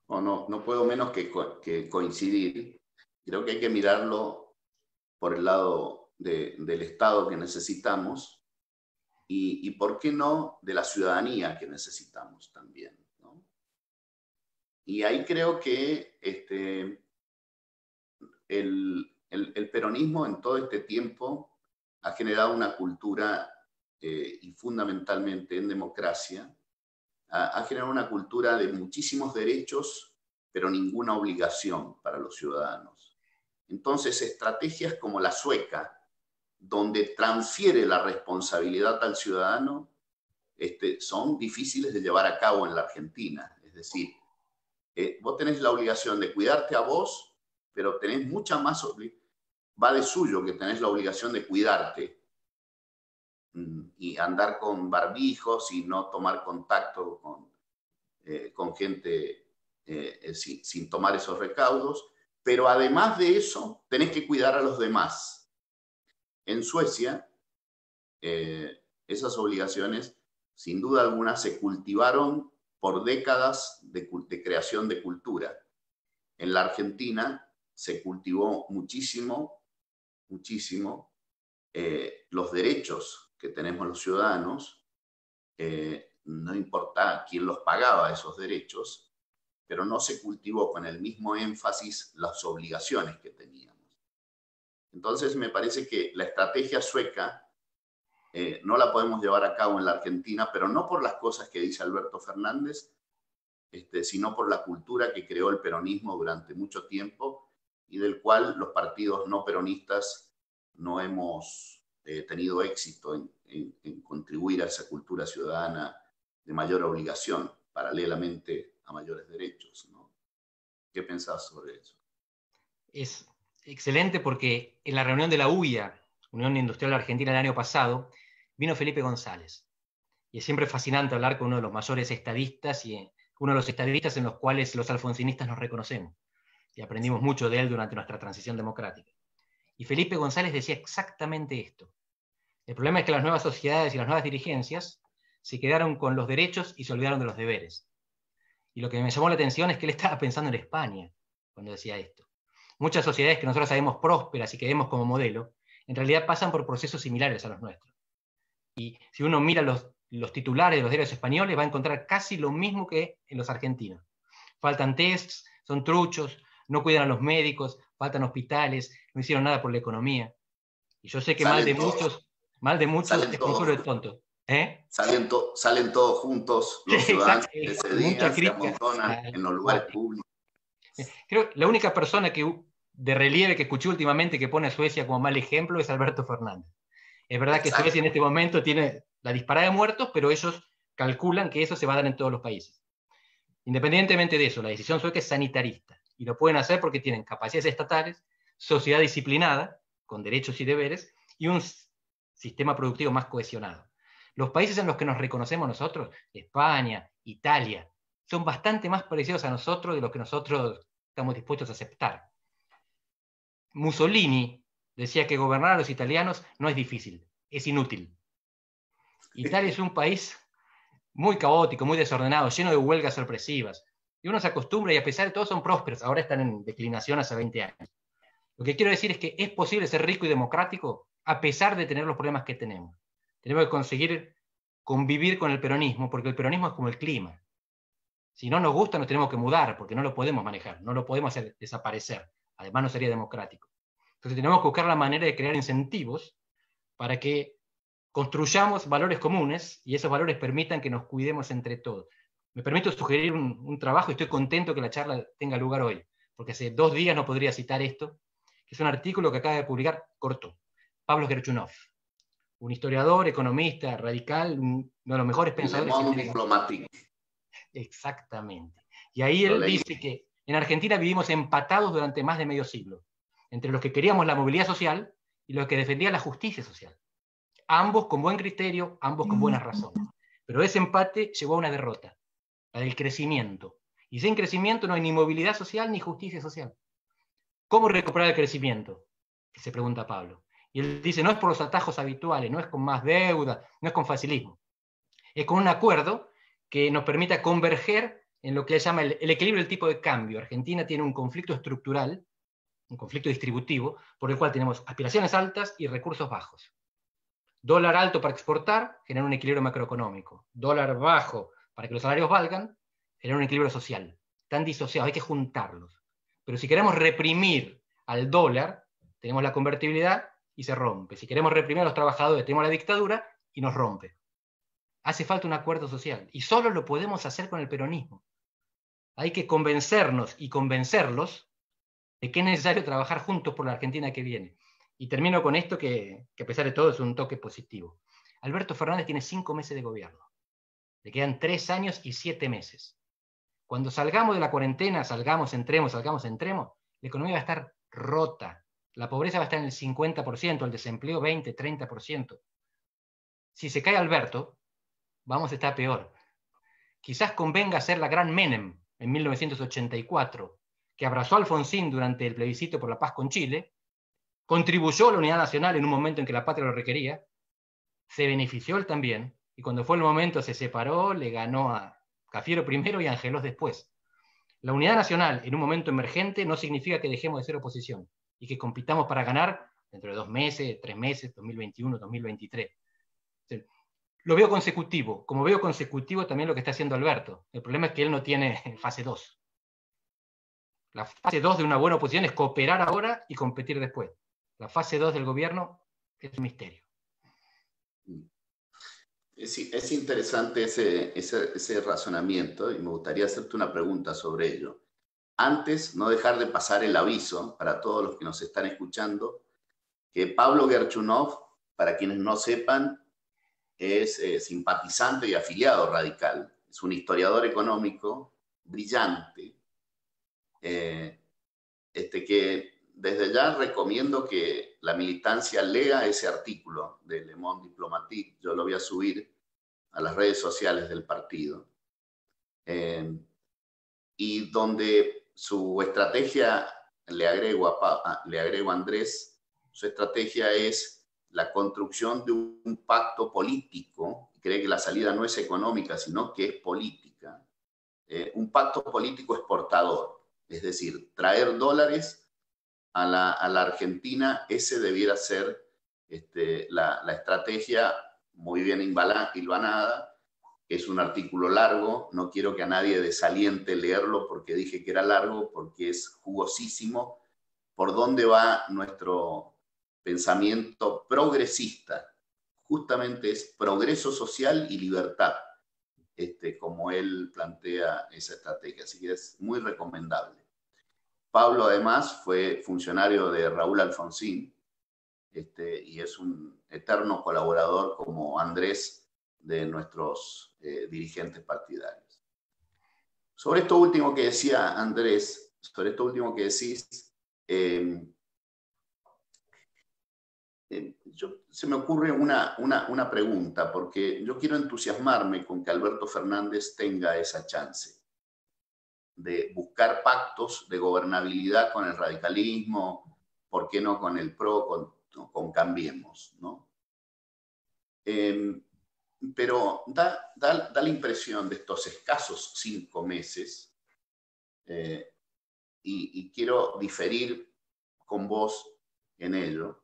No puedo menos que coincidir. Creo que hay que mirarlo por el lado del Estado que necesitamos y, ¿por qué no?, de la ciudadanía que necesitamos también, ¿no? Y ahí creo que el peronismo en todo este tiempo ha generado una cultura, y fundamentalmente en democracia, ha generado una cultura de muchísimos derechos, pero ninguna obligación para los ciudadanos. Entonces, estrategias como la sueca, donde transfiere la responsabilidad al ciudadano, son difíciles de llevar a cabo en la Argentina. Es decir, vos tenés la obligación de cuidarte a vos, pero tenés mucha más obligación. Va de suyo que tenés la obligación de cuidarte y andar con barbijos y no tomar contacto con gente sin tomar esos recaudos, pero además de eso tenés que cuidar a los demás. En Suecia, esas obligaciones, sin duda alguna, se cultivaron por décadas de creación de cultura. En la Argentina se cultivó muchísimo los derechos que tenemos los ciudadanos, no importa quién los pagaba esos derechos, pero no se cultivó con el mismo énfasis las obligaciones que teníamos. Entonces me parece que la estrategia sueca no la podemos llevar a cabo en la Argentina, pero no por las cosas que dice Alberto Fernández, sino por la cultura que creó el peronismo durante mucho tiempo y del cual los partidos no peronistas no hemos tenido éxito en contribuir a esa cultura ciudadana de mayor obligación, paralelamente a mayores derechos, ¿no? ¿Qué pensás sobre eso? Es excelente porque en la reunión de la UIA, Unión Industrial Argentina, el año pasado, vino Felipe González. Y es siempre fascinante hablar con uno de los mayores estadistas y uno de los estadistas en los cuales los alfonsinistas nos reconocemos. Y aprendimos mucho de él durante nuestra transición democrática. Y Felipe González decía exactamente esto. El problema es que las nuevas sociedades y las nuevas dirigencias se quedaron con los derechos y se olvidaron de los deberes. Y lo que me llamó la atención es que él estaba pensando en España cuando decía esto. Muchas sociedades que nosotros sabemos prósperas y que vemos como modelo, en realidad pasan por procesos similares a los nuestros. Y si uno mira los titulares de los diarios españoles, va a encontrar casi lo mismo que en los argentinos. Faltan tests, son truchos, no cuidan a los médicos, faltan hospitales, no hicieron nada por la economía. Y yo sé que mal de muchos es consuelo de tonto. Salen todos juntos los ciudadanos ese día, se amontonan en los lugares públicos. Creo que la única persona de relieve que escuché últimamente que pone a Suecia como mal ejemplo es Alberto Fernández. Es verdad que Suecia en este momento tiene la disparada de muertos, pero ellos calculan que eso se va a dar en todos los países. Independientemente de eso, la decisión sueca es sanitarista. Y lo pueden hacer porque tienen capacidades estatales, sociedad disciplinada, con derechos y deberes, y un sistema productivo más cohesionado. Los países en los que nos reconocemos nosotros, España, Italia, son bastante más parecidos a nosotros de lo que nosotros estamos dispuestos a aceptar. Mussolini decía que gobernar a los italianos no es difícil, es inútil. Italia es un país muy caótico, muy desordenado, lleno de huelgas sorpresivas. Y uno se acostumbra y a pesar de todo son prósperos. Ahora están en declinación hace 20 años. Lo que quiero decir es que es posible ser rico y democrático a pesar de tener los problemas que tenemos. Tenemos que conseguir convivir con el peronismo, porque el peronismo es como el clima. Si no nos gusta, nos tenemos que mudar, porque no lo podemos manejar, no lo podemos hacer desaparecer. Además, no sería democrático. Entonces tenemos que buscar la manera de crear incentivos para que construyamos valores comunes y esos valores permitan que nos cuidemos entre todos. Me permito sugerir un trabajo y estoy contento que la charla tenga lugar hoy, porque hace 2 días no podría citar esto, que es un artículo que acaba de publicar corto, Pablo Gerchunov, un historiador, economista, radical, uno de los mejores pensadores. Exactamente. Y ahí él dice que en Argentina vivimos empatados durante más de medio siglo, entre los que queríamos la movilidad social y los que defendían la justicia social. Ambos con buen criterio, ambos con buenas razones. Pero ese empate llevó a una derrota, la del crecimiento. Y sin crecimiento no hay ni movilidad social ni justicia social. ¿Cómo recuperar el crecimiento?, que se pregunta Pablo. Y él dice, no es por los atajos habituales, no es con más deuda, no es con facilismo. Es con un acuerdo que nos permita converger en lo que él llama el equilibrio del tipo de cambio. Argentina tiene un conflicto estructural un conflicto distributivo, por el cual tenemos aspiraciones altas y recursos bajos. Dólar alto para exportar genera un equilibrio macroeconómico. Dólar bajo para que los salarios valgan genera un equilibrio social. Están disociados, hay que juntarlos. Pero si queremos reprimir al dólar, tenemos la convertibilidad y se rompe. Si queremos reprimir a los trabajadores, tenemos la dictadura y nos rompe. Hace falta un acuerdo social. Y solo lo podemos hacer con el peronismo. Hay que convencernos y convencerlos de que es necesario trabajar juntos por la Argentina que viene. Y termino con esto que a pesar de todo es un toque positivo. Alberto Fernández tiene 5 meses de gobierno. Le quedan 3 años y 7 meses. Cuando salgamos de la cuarentena, salgamos, entremos, la economía va a estar rota. La pobreza va a estar en el 50%, el desempleo 20, 30%. Si se cae Alberto, vamos a estar peor. Quizás convenga hacer la gran Menem en 1984, que abrazó a Alfonsín durante el plebiscito por la paz con Chile, contribuyó a la unidad nacional en un momento en que la patria lo requería, se benefició él también, y cuando fue el momento se separó, le ganó a Cafiero primero y a Angelós después. La unidad nacional en un momento emergente no significa que dejemos de ser oposición y que compitamos para ganar dentro de 2 meses, 3 meses, 2021, 2023. Lo veo consecutivo, como veo consecutivo también lo que está haciendo Alberto. El problema es que él no tiene fase 2. La fase 2 de una buena oposición es cooperar ahora y competir después. La fase 2 del gobierno es un misterio. Es interesante ese razonamiento y me gustaría hacerte una pregunta sobre ello. Antes, no dejar de pasar el aviso para todos los que nos están escuchando, que Pablo Gerchunov, para quienes no sepan, es simpatizante y afiliado radical. Es un historiador económico brillante, que desde ya recomiendo que la militancia lea ese artículo de Le Monde Diplomatique. Yo lo voy a subir a las redes sociales del partido. Y donde su estrategia, le agrego a Andrés, su estrategia es la construcción de un pacto político. Cree que la salida no es económica, sino que es política. Un pacto político exportador, es decir, traer dólares a la Argentina. Ese debiera ser la estrategia, muy bien hilvanada. Es un artículo largo, no quiero que a nadie desaliente leerlo porque dije que era largo, porque es jugosísimo. ¿Por dónde va nuestro pensamiento progresista? Justamente es progreso social y libertad, como él plantea esa estrategia, así que es muy recomendable. Pablo además fue funcionario de Raúl Alfonsín, y es un eterno colaborador como Andrés de nuestros dirigentes partidarios. Sobre esto último que decía Andrés, sobre esto último que decís, se me ocurre una pregunta, porque yo quiero entusiasmarme con que Alberto Fernández tenga esa chance de buscar pactos de gobernabilidad con el radicalismo, ¿por qué no con el PRO, con Cambiemos, ¿no? Pero da la impresión de estos escasos 5 meses, y quiero diferir con vos en ello,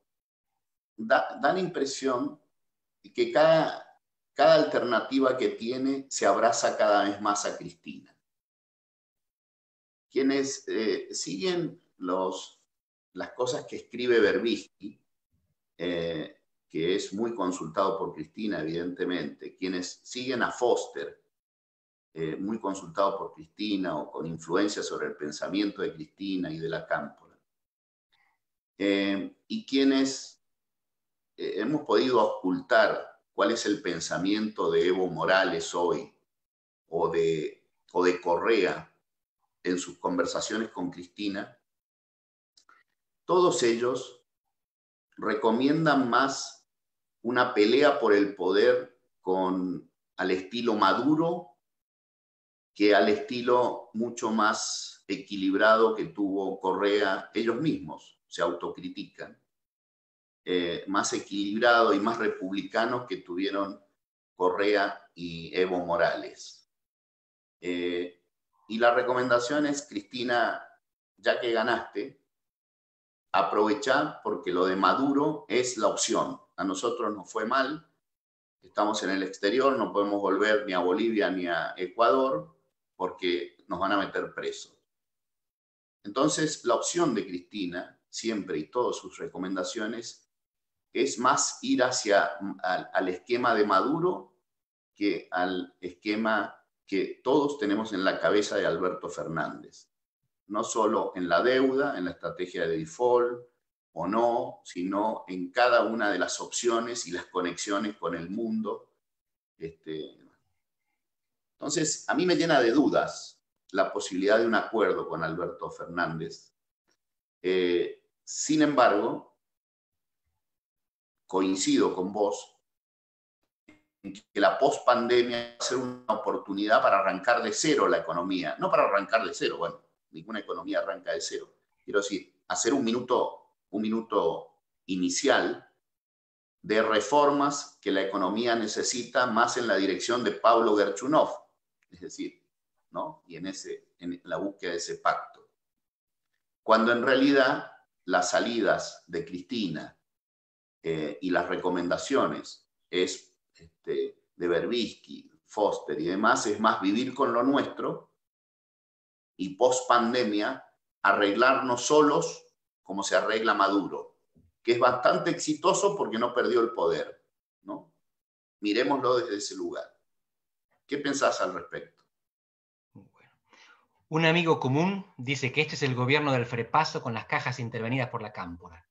da la impresión de que cada alternativa que tiene se abraza cada vez más a Cristina. Quienes siguen las cosas que escribe Berbisky, que es muy consultado por Cristina, evidentemente, quienes siguen a Foster, muy consultado por Cristina o con influencia sobre el pensamiento de Cristina y de la Cámpora, y quienes hemos podido ocultar cuál es el pensamiento de Evo Morales hoy o de Correa en sus conversaciones con Cristina, todos ellos recomiendan más una pelea por el poder al estilo Maduro que al estilo mucho más equilibrado que tuvo Correa. Ellos mismos se autocritican, más equilibrado y más republicano que tuvieron Correa y Evo Morales. Y la recomendación es, Cristina, ya que ganaste, aprovechar porque lo de Maduro es la opción. A nosotros nos fue mal, estamos en el exterior, no podemos volver ni a Bolivia ni a Ecuador porque nos van a meter presos. Entonces, la opción de Cristina, siempre y todas sus recomendaciones, es más ir al esquema de Maduro que al esquema que todos tenemos en la cabeza de Alberto Fernández. No solo en la deuda, en la estrategia de default o no, sino en cada una de las opciones y las conexiones con el mundo. Entonces, a mí me llena de dudas la posibilidad de un acuerdo con Alberto Fernández. Sin embargo, coincido con vos en que la pospandemia va a ser una oportunidad para arrancar de cero la economía. No para arrancar de cero, bueno, ninguna economía arranca de cero. Quiero decir, hacer un minuto inicial de reformas que la economía necesita más en la dirección de Pablo Gerchunov, es decir, ¿no? Y en la búsqueda de ese pacto. Cuando en realidad las salidas de Cristina y las recomendaciones de Berbisky, Foster y demás, es más vivir con lo nuestro y post pandemia arreglarnos solos como se arregla Maduro, que es bastante exitoso porque no perdió el poder, ¿no? Miremoslo desde ese lugar. ¿Qué pensás al respecto? Bueno. Un amigo común dice que este es el gobierno del frepaso con las cajas intervenidas por la cámpora.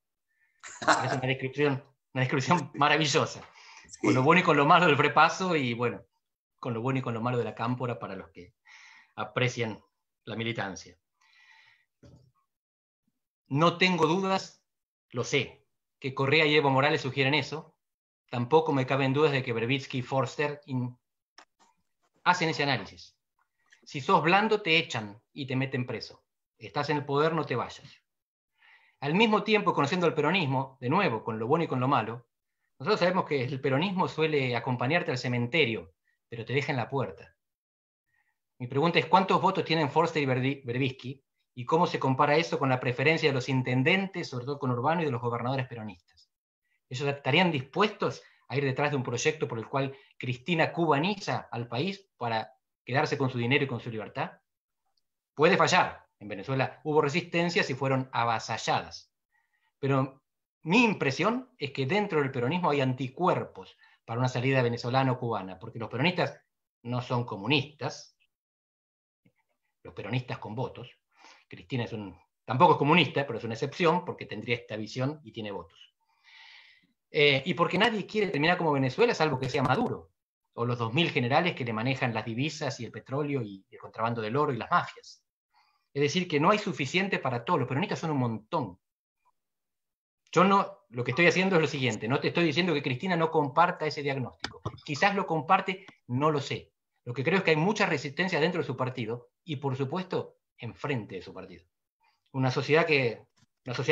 Es una descripción maravillosa. Sí. Con lo bueno y con lo malo del frepaso y, bueno, con lo bueno y con lo malo de la cámpora para los que aprecian la militancia. No tengo dudas, lo sé, que Correa y Evo Morales sugieren eso. Tampoco me caben dudas de que Berbisky y Forster hacen ese análisis. Si sos blando, te echan y te meten preso. Estás en el poder, no te vayas. Al mismo tiempo, conociendo el peronismo, de nuevo, con lo bueno y con lo malo, nosotros sabemos que el peronismo suele acompañarte al cementerio, pero te deja en la puerta. Mi pregunta es, ¿cuántos votos tienen Forster y Berbisky? ¿Y cómo se compara eso con la preferencia de los intendentes, sobre todo con Urbano, y de los gobernadores peronistas? ¿Ellos estarían dispuestos a ir detrás de un proyecto por el cual Cristina cubaniza al país para quedarse con su dinero y con su libertad? Puede fallar. En Venezuela hubo resistencias y fueron avasalladas. Pero mi impresión es que dentro del peronismo hay anticuerpos para una salida venezolano-cubana, porque los peronistas no son comunistas, los peronistas con votos. Cristina tampoco es comunista, pero es una excepción porque tendría esta visión y tiene votos. Y porque nadie quiere terminar como Venezuela, salvo que sea Maduro, o los 2000 generales que le manejan las divisas y el petróleo y el contrabando del oro y las mafias. Es decir, que no hay suficiente para todos. Los peronistas son un montón. Lo que estoy haciendo es lo siguiente, no te estoy diciendo que Cristina no comparta ese diagnóstico. Quizás lo comparte, no lo sé. Lo que creo es que hay mucha resistencia dentro de su partido y, por supuesto, enfrente de su partido. Una sociedad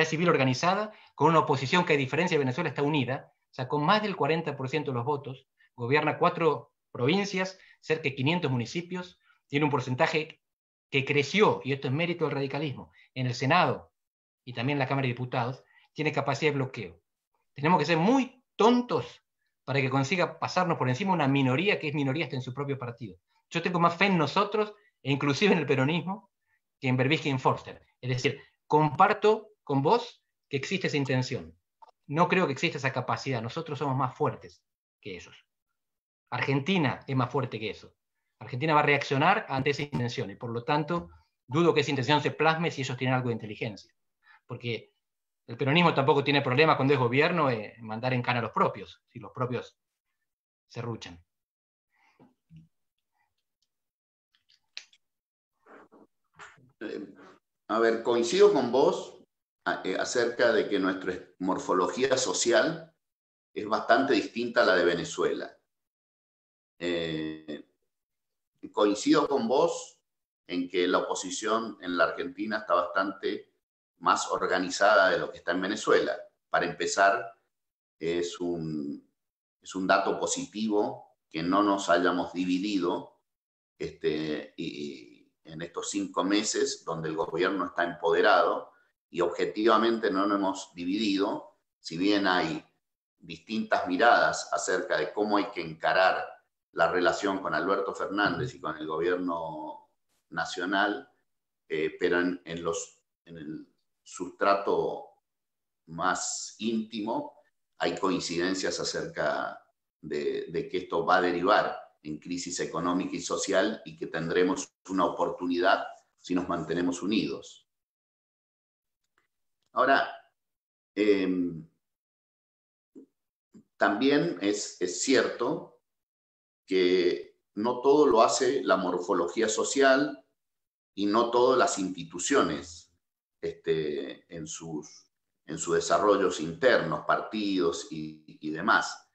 civil organizada, con una oposición que, a diferencia de Venezuela, está unida, o sea, con más del 40% de los votos, gobierna 4 provincias, cerca de 500 municipios, tiene un porcentaje que creció, y esto es mérito del radicalismo, en el Senado y también en la Cámara de Diputados, tiene capacidad de bloqueo. Tenemos que ser muy tontos para que consiga pasarnos por encima una minoría que es minoría hasta en su propio partido. Yo tengo más fe en nosotros, e inclusive en el peronismo, que en Berbisky y en Forster. Es decir, comparto con vos que existe esa intención. No creo que exista esa capacidad. Nosotros somos más fuertes que ellos. Argentina es más fuerte que eso. Argentina va a reaccionar ante esa intención y por lo tanto dudo que esa intención se plasme si ellos tienen algo de inteligencia. Porque el peronismo tampoco tiene problema cuando es gobierno en mandar en cana a los propios, si los propios se ruchan. A ver, coincido con vos acerca de que nuestra morfología social es bastante distinta a la de Venezuela. Coincido con vos en que la oposición en la Argentina está bastante más organizada de lo que está en Venezuela. Para empezar, es un dato positivo que no nos hayamos dividido y en estos 5 meses donde el gobierno está empoderado y objetivamente no nos hemos dividido, si bien hay distintas miradas acerca de cómo hay que encarar la relación con Alberto Fernández y con el gobierno nacional, pero en el sustrato más íntimo hay coincidencias acerca de que esto va a derivar en crisis económica y social y que tendremos una oportunidad si nos mantenemos unidos. Ahora, también es cierto que no todo lo hace la morfología social y no todas las instituciones en sus desarrollos internos, partidos y demás.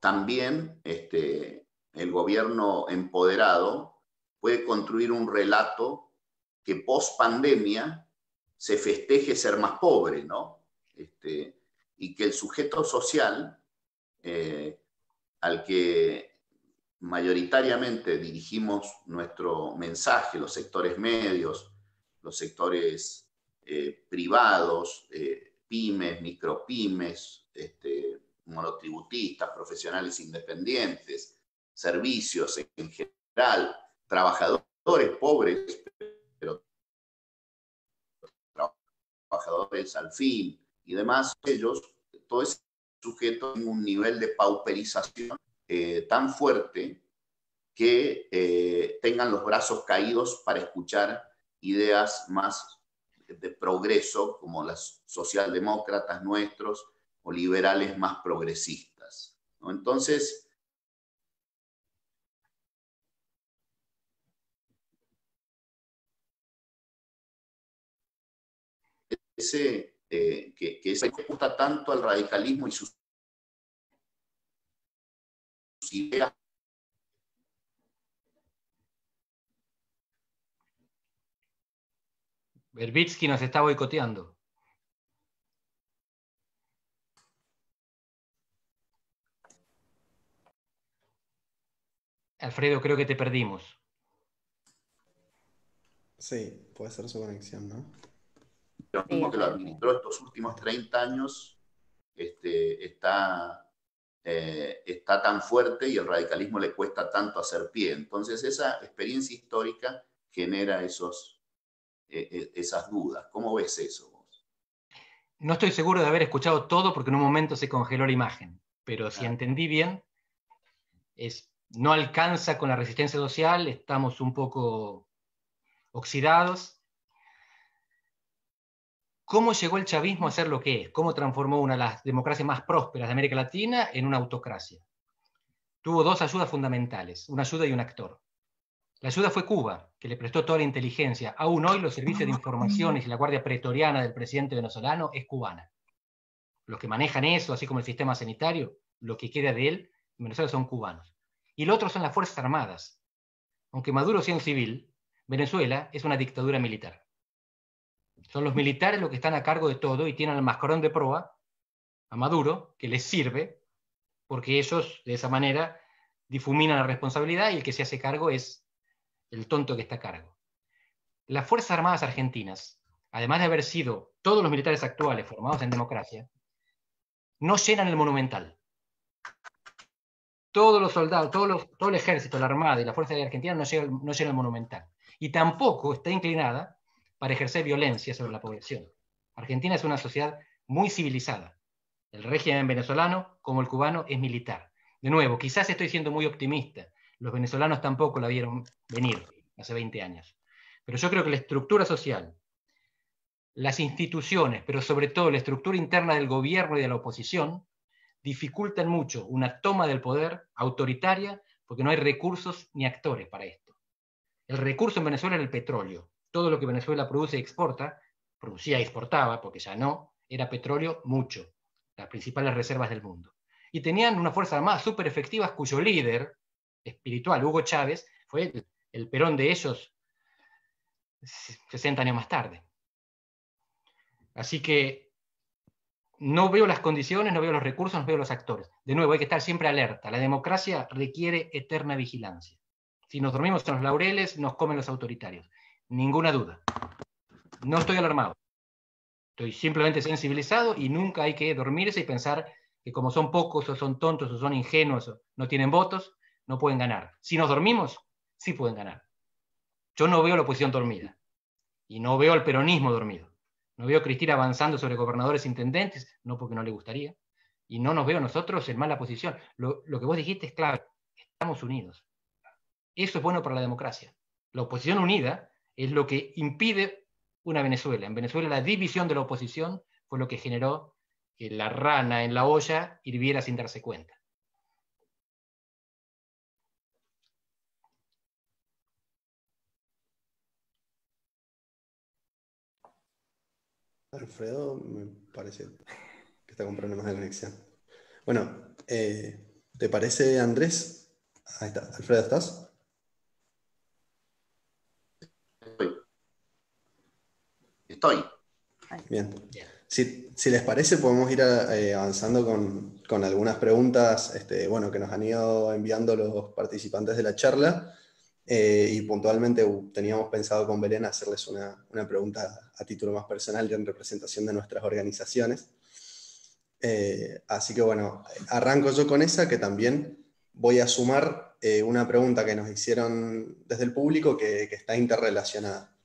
También el gobierno empoderado puede construir un relato que post pandemia se festeje ser más pobre, ¿no? Y que el sujeto social al que mayoritariamente dirigimos nuestro mensaje, los sectores medios, los sectores privados, pymes, micropymes, monotributistas, profesionales independientes, servicios en general, trabajadores pobres, pero trabajadores al fin y demás, ellos, todo ese sujeto en un nivel de pauperización tan fuerte que tengan los brazos caídos para escuchar ideas más de progreso, como las socialdemócratas nuestros, o liberales más progresistas, ¿no? Entonces, que se gusta tanto al radicalismo y sus ideas. Verbitsky nos está boicoteando. Alfredo, creo que te perdimos. Sí, puede ser su conexión, ¿no? Lo mismo que lo administró estos últimos 30 años está tan fuerte y el radicalismo le cuesta tanto hacer pie. Entonces esa experiencia histórica genera esas dudas. ¿Cómo ves eso vos? No estoy seguro de haber escuchado todo porque en un momento se congeló la imagen, pero si entendí bien, no alcanza con la resistencia social, estamos un poco oxidados. ¿Cómo llegó el chavismo a ser lo que es? ¿Cómo transformó una de las democracias más prósperas de América Latina en una autocracia? Tuvo dos ayudas fundamentales, una ayuda y un actor. La ayuda fue Cuba, que le prestó toda la inteligencia. Aún hoy los servicios de informaciones y la guardia pretoriana del presidente venezolano es cubana. Los que manejan eso, así como el sistema sanitario, lo que queda de él, en Venezuela son cubanos. Y lo otro son las Fuerzas Armadas. Aunque Maduro sea un civil, Venezuela es una dictadura militar. Son los militares los que están a cargo de todo y tienen al mascarón de proa, a Maduro, que les sirve, porque ellos de esa manera difuminan la responsabilidad y el que se hace cargo es el tonto que está a cargo. Las Fuerzas Armadas Argentinas, además de haber sido todos los militares actuales formados en democracia, no llenan el Monumental. Todos los soldados, todo el ejército, la Armada y la Fuerza Aérea Argentina no llenan el Monumental. Y tampoco está inclinada para ejercer violencia sobre la población. Argentina es una sociedad muy civilizada. El régimen venezolano, como el cubano, es militar. De nuevo, quizás estoy siendo muy optimista. Los venezolanos tampoco la vieron venir hace 20 años. Pero yo creo que la estructura social, las instituciones, pero sobre todo la estructura interna del gobierno y de la oposición, dificultan mucho una toma del poder autoritaria porque no hay recursos ni actores para esto. El recurso en Venezuela era el petróleo. Todo lo que Venezuela produce y exporta, producía y exportaba, porque ya no, era petróleo mucho, las principales reservas del mundo. Y tenían una fuerza armada súper efectiva cuyo líder espiritual, Hugo Chávez, fue el Perón de ellos 60 años más tarde. Así que no veo las condiciones, no veo los recursos, no veo los actores. De nuevo, hay que estar siempre alerta. La democracia requiere eterna vigilancia. Si nos dormimos en los laureles, nos comen los autoritarios. Ninguna duda. No estoy alarmado. Estoy simplemente sensibilizado y nunca hay que dormirse y pensar que como son pocos o son tontos o son ingenuos o no tienen votos, no pueden ganar. Si nos dormimos, sí pueden ganar. Yo no veo a la oposición dormida y no veo al peronismo dormido. No veo a Cristina avanzando sobre gobernadores e intendentes, no porque no le gustaría, y no nos veo a nosotros en mala posición. Lo que vos dijiste es clave. Estamos unidos. Eso es bueno para la democracia. La oposición unida es lo que impide una Venezuela. En Venezuela la división de la oposición fue lo que generó que la rana en la olla hirviera sin darse cuenta. Alfredo, me parece que está con problemas de conexión. Bueno, ¿te parece, Andrés? Ahí está. Alfredo, ¿estás? Estoy. Bien. Si les parece, podemos ir avanzando con algunas preguntas bueno, que nos han ido enviando los participantes de la charla. Y puntualmente teníamos pensado con Belén hacerles una pregunta a título más personal y en representación de nuestras organizaciones. Así que bueno, arranco yo con esa, que también voy a sumar una pregunta que nos hicieron desde el público que está interrelacionada.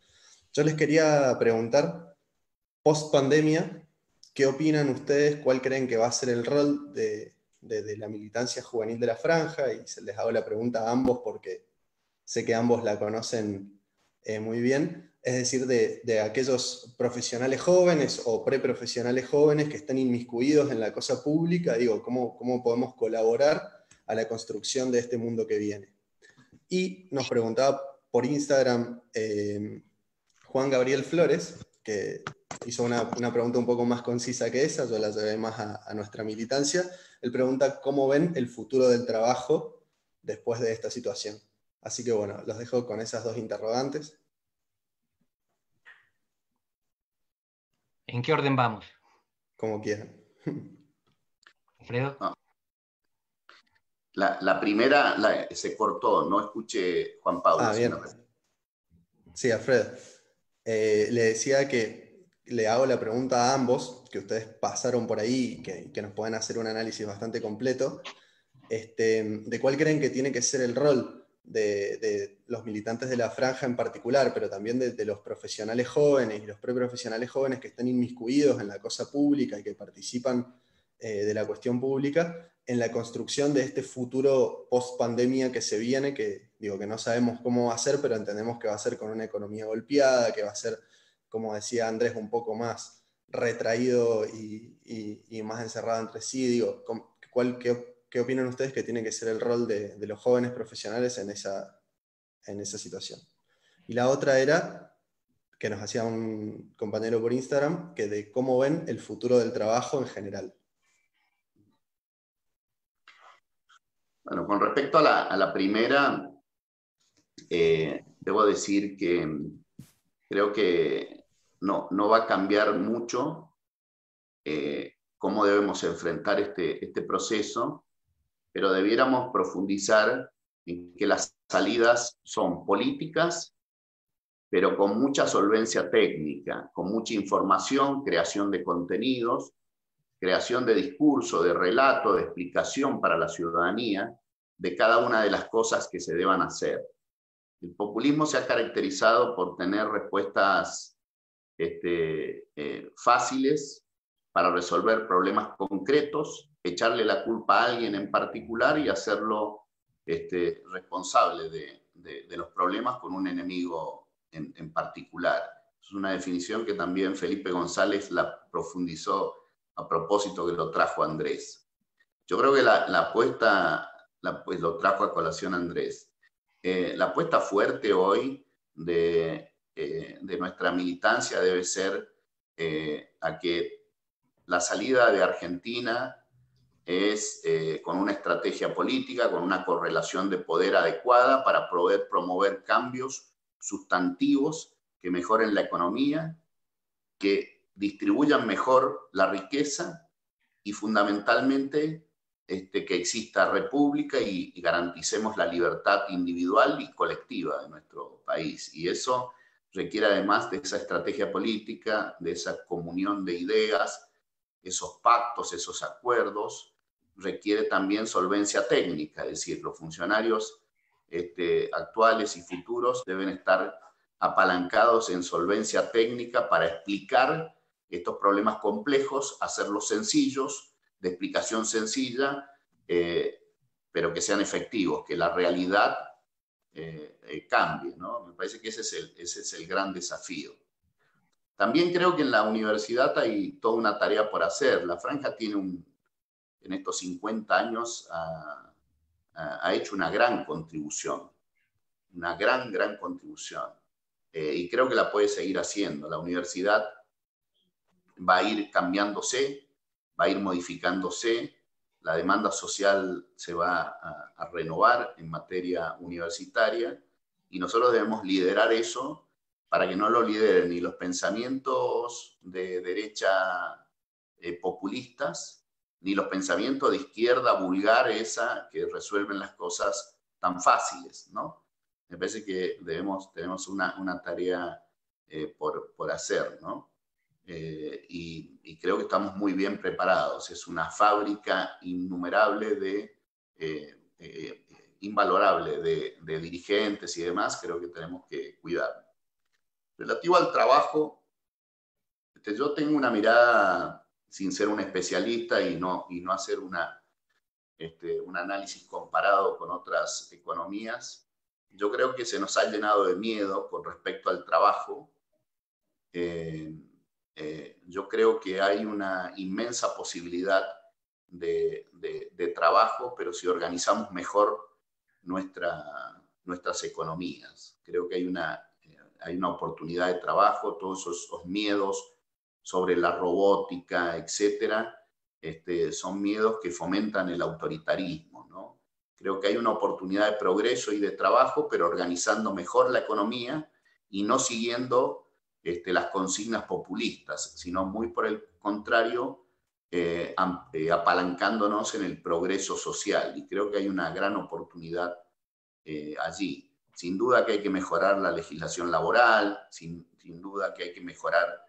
Yo les quería preguntar, post pandemia, ¿qué opinan ustedes? ¿Cuál creen que va a ser el rol de la militancia juvenil de la franja? Y se les hago la pregunta a ambos porque sé que ambos la conocen muy bien, es decir, de aquellos profesionales jóvenes o preprofesionales jóvenes que están inmiscuidos en la cosa pública, digo, ¿cómo podemos colaborar a la construcción de este mundo que viene? Y nos preguntaba por Instagram Juan Gabriel Flores, que hizo una pregunta un poco más concisa que esa, yo la llevé más a nuestra militancia. Él pregunta cómo ven el futuro del trabajo después de esta situación. Así que bueno, los dejo con esas dos interrogantes. ¿En qué orden vamos? Como quieran. Alfredo. No. La primera se cortó, no escuché Juan Pablo. Bien. Sí, Alfredo. Le decía que le hago la pregunta a ambos, que ustedes pasaron por ahí, que nos pueden hacer un análisis bastante completo, de cuál creen que tiene que ser el rol de los militantes de la franja en particular, pero también de los profesionales jóvenes y los preprofesionales jóvenes que están inmiscuidos en la cosa pública y que participan de la cuestión pública en la construcción de este futuro post-pandemia que se viene, que digo que no sabemos cómo va a ser, pero entendemos que va a ser con una economía golpeada, que va a ser, como decía Andrés, un poco más retraído y más encerrado entre sí. Digo, ¿qué opinan ustedes que tiene que ser el rol de los jóvenes profesionales en esa situación? Y la otra era, que nos hacía un compañero por Instagram, que de cómo ven el futuro del trabajo en general. Bueno, con respecto a la primera, debo decir que creo que no va a cambiar mucho cómo debemos enfrentar este proceso, pero debiéramos profundizar en que las salidas son políticas, pero con mucha solvencia técnica, con mucha información, creación de contenidos, creación de discurso, de relato, de explicación para la ciudadanía de cada una de las cosas que se deban hacer. El populismo se ha caracterizado por tener respuestas fáciles para resolver problemas concretos, echarle la culpa a alguien en particular y hacerlo responsable de los problemas con un enemigo en particular. Es una definición que también Felipe González la profundizó a propósito que lo trajo Andrés. Yo creo que la apuesta, pues lo trajo a colación Andrés. La apuesta fuerte hoy de nuestra militancia debe ser a que la salida de Argentina es con una estrategia política, con una correlación de poder adecuada para poder promover cambios sustantivos que mejoren la economía, que distribuyan mejor la riqueza y fundamentalmente que exista república y garanticemos la libertad individual y colectiva de nuestro país. Y eso requiere además de esa estrategia política, de esa comunión de ideas, esos pactos, esos acuerdos, requiere también solvencia técnica, es decir, los funcionarios actuales y futuros deben estar apalancados en solvencia técnica para explicar estos problemas complejos, hacerlos sencillos, de explicación sencilla, pero que sean efectivos, que la realidad cambie, ¿no? Me parece que ese es el gran desafío. También creo que en la universidad hay toda una tarea por hacer. La Franja tiene en estos 50 años ha hecho una gran contribución, una gran contribución. Y creo que la puede seguir haciendo. La universidad va a ir cambiándose, va a ir modificándose, la demanda social se va a renovar en materia universitaria y nosotros debemos liderar eso para que no lo lideren ni los pensamientos de derecha populistas, ni los pensamientos de izquierda vulgar esa que resuelven las cosas tan fáciles, ¿no? Me parece que tenemos una tarea por hacer, ¿no? Y creo que estamos muy bien preparados. Es una fábrica innumerable invalorable de dirigentes y demás. Creo que tenemos que cuidar. Relativo al trabajo, yo tengo una mirada, sin ser un especialista y no hacer un análisis comparado con otras economías. Yo creo que se nos ha llenado de miedo con respecto al trabajo. Yo creo que hay una inmensa posibilidad de trabajo, pero si organizamos mejor nuestras economías. Creo que hay una oportunidad de trabajo, todos esos miedos sobre la robótica, etcétera, son miedos que fomentan el autoritarismo, ¿no? Creo que hay una oportunidad de progreso y de trabajo, pero organizando mejor la economía y no siguiendo las consignas populistas, sino muy por el contrario, apalancándonos en el progreso social. Y creo que hay una gran oportunidad allí. Sin duda que hay que mejorar la legislación laboral, sin duda que hay que mejorar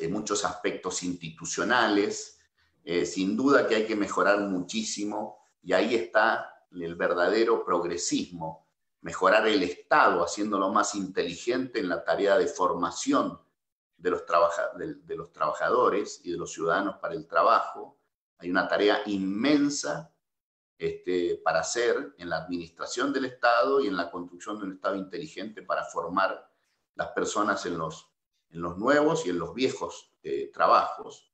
muchos aspectos institucionales, sin duda que hay que mejorar muchísimo, y ahí está el verdadero progresismo, mejorar el Estado, haciéndolo más inteligente en la tarea de formación de los trabajadores y de los ciudadanos para el trabajo. Hay una tarea inmensa para hacer en la administración del Estado y en la construcción de un Estado inteligente para formar las personas en los nuevos y en los viejos trabajos.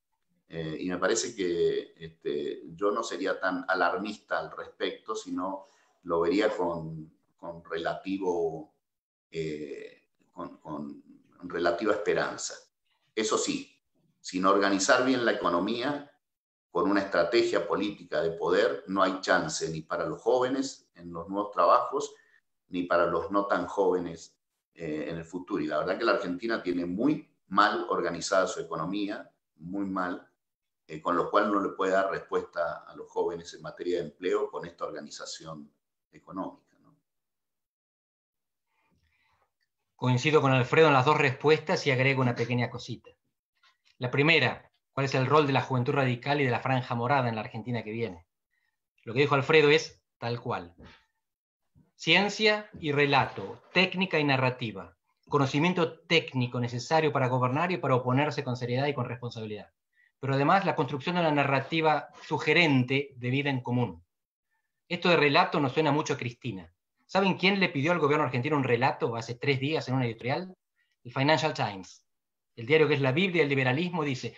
Y me parece que yo no sería tan alarmista al respecto, sino lo vería con relativa esperanza. Eso sí, sin organizar bien la economía, con una estrategia política de poder, no hay chance ni para los jóvenes en los nuevos trabajos, ni para los no tan jóvenes en el futuro. Y la verdad que la Argentina tiene muy mal organizada su economía, muy mal, con lo cual no le puede dar respuesta a los jóvenes en materia de empleo con esta organización económica, ¿no? Coincido con Alfredo en las dos respuestas y agrego una pequeña cosita. La primera, ¿cuál es el rol de la juventud radical y de la franja morada en la Argentina que viene? Lo que dijo Alfredo es tal cual. Ciencia y relato, técnica y narrativa, conocimiento técnico necesario para gobernar y para oponerse con seriedad y con responsabilidad. Pero además la construcción de una narrativa sugerente de vida en común. Esto de relato nos suena mucho a Cristina. ¿Saben quién le pidió al gobierno argentino un relato hace 3 días en una editorial? El Financial Times. El diario que es la Biblia del liberalismo dice: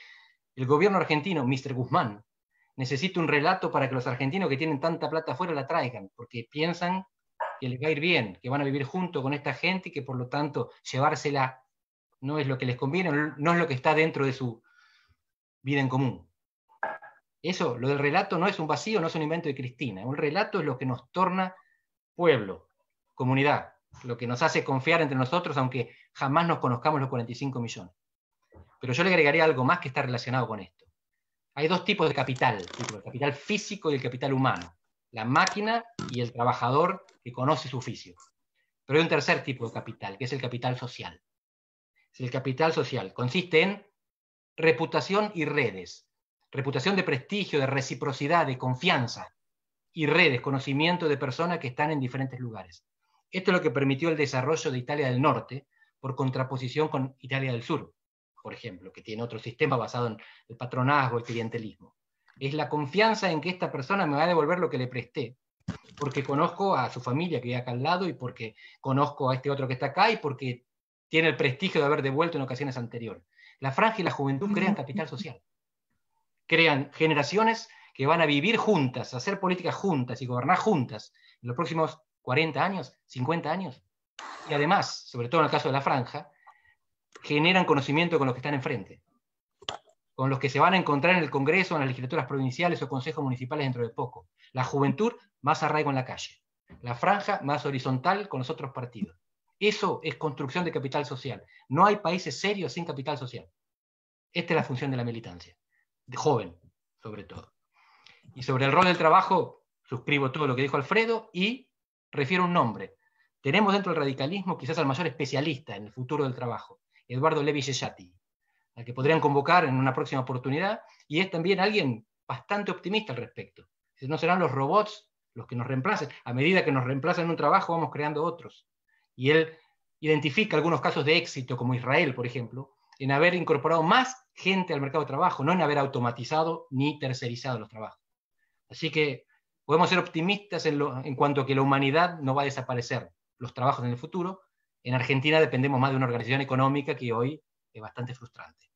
el gobierno argentino, Mr. Guzmán, necesita un relato para que los argentinos que tienen tanta plata afuera la traigan, porque piensan que les va a ir bien, que van a vivir junto con esta gente y que por lo tanto llevársela no es lo que les conviene, no es lo que está dentro de su vida en común. Eso, lo del relato no es un vacío, no es un invento de Cristina. Un relato es lo que nos torna pueblo, comunidad, lo que nos hace confiar entre nosotros, aunque jamás nos conozcamos los 45 millones. Pero yo le agregaría algo más que está relacionado con esto. Hay 2 tipos de capital, el capital físico y el capital humano. La máquina y el trabajador que conoce su oficio. Pero hay un tercer tipo de capital, que es el capital social. El capital social consiste en reputación y redes. Reputación de prestigio, de reciprocidad, de confianza. Y redes, conocimiento de personas que están en diferentes lugares. Esto es lo que permitió el desarrollo de Italia del Norte, por contraposición con Italia del Sur, por ejemplo, que tiene otro sistema basado en el patronazgo, el clientelismo. Es la confianza en que esta persona me va a devolver lo que le presté, porque conozco a su familia que vive acá al lado, y porque conozco a este otro que está acá, y porque tiene el prestigio de haber devuelto en ocasiones anteriores. La franja y la juventud crean capital social. Crean generaciones que van a vivir juntas, hacer políticas juntas y gobernar juntas en los próximos 40 años, 50 años. Y además, sobre todo en el caso de la franja, generan conocimiento con los que están enfrente, con los que se van a encontrar en el Congreso, en las legislaturas provinciales o consejos municipales dentro de poco. La juventud, más arraigo en la calle. La franja, más horizontal con los otros partidos. Eso es construcción de capital social. No hay países serios sin capital social. Esta es la función de la militancia, de joven, sobre todo. Y sobre el rol del trabajo, suscribo todo lo que dijo Alfredo y refiero un nombre. Tenemos dentro del radicalismo quizás al mayor especialista en el futuro del trabajo, Eduardo Levi Cecchati, al que podrían convocar en una próxima oportunidad, y es también alguien bastante optimista al respecto. No serán los robots los que nos reemplacen. A medida que nos reemplazan en un trabajo, vamos creando otros. Y él identifica algunos casos de éxito, como Israel, por ejemplo, en haber incorporado más gente al mercado de trabajo, no en haber automatizado ni tercerizado los trabajos. Así que podemos ser optimistas en cuanto a que la humanidad no va a desaparecer, los trabajos en el futuro. En Argentina dependemos más de una organización económica que hoy es bastante frustrante.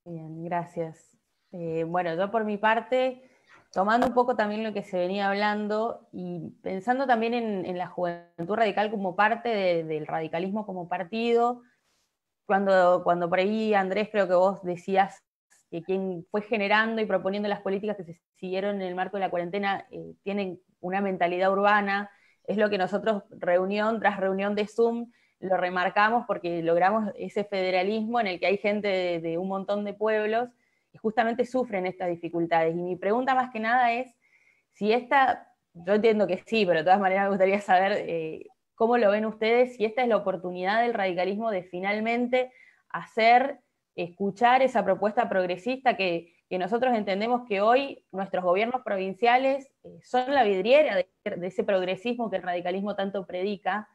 Bien, gracias. Bueno, yo por mi parte, tomando un poco también lo que se venía hablando y pensando también en la juventud radical como parte del radicalismo como partido, cuando por ahí, Andrés, creo que vos decías que quien fue generando y proponiendo las políticas que se siguieron en el marco de la cuarentena tienen una mentalidad urbana, es lo que nosotros reunión tras reunión de Zoom lo remarcamos porque logramos ese federalismo en el que hay gente de un montón de pueblos y justamente sufren estas dificultades. Y mi pregunta más que nada es si yo entiendo que sí, pero de todas maneras me gustaría saber cómo lo ven ustedes, si esta es la oportunidad del radicalismo de finalmente escuchar esa propuesta progresista que nosotros entendemos que hoy nuestros gobiernos provinciales son la vidriera de ese progresismo que el radicalismo tanto predica,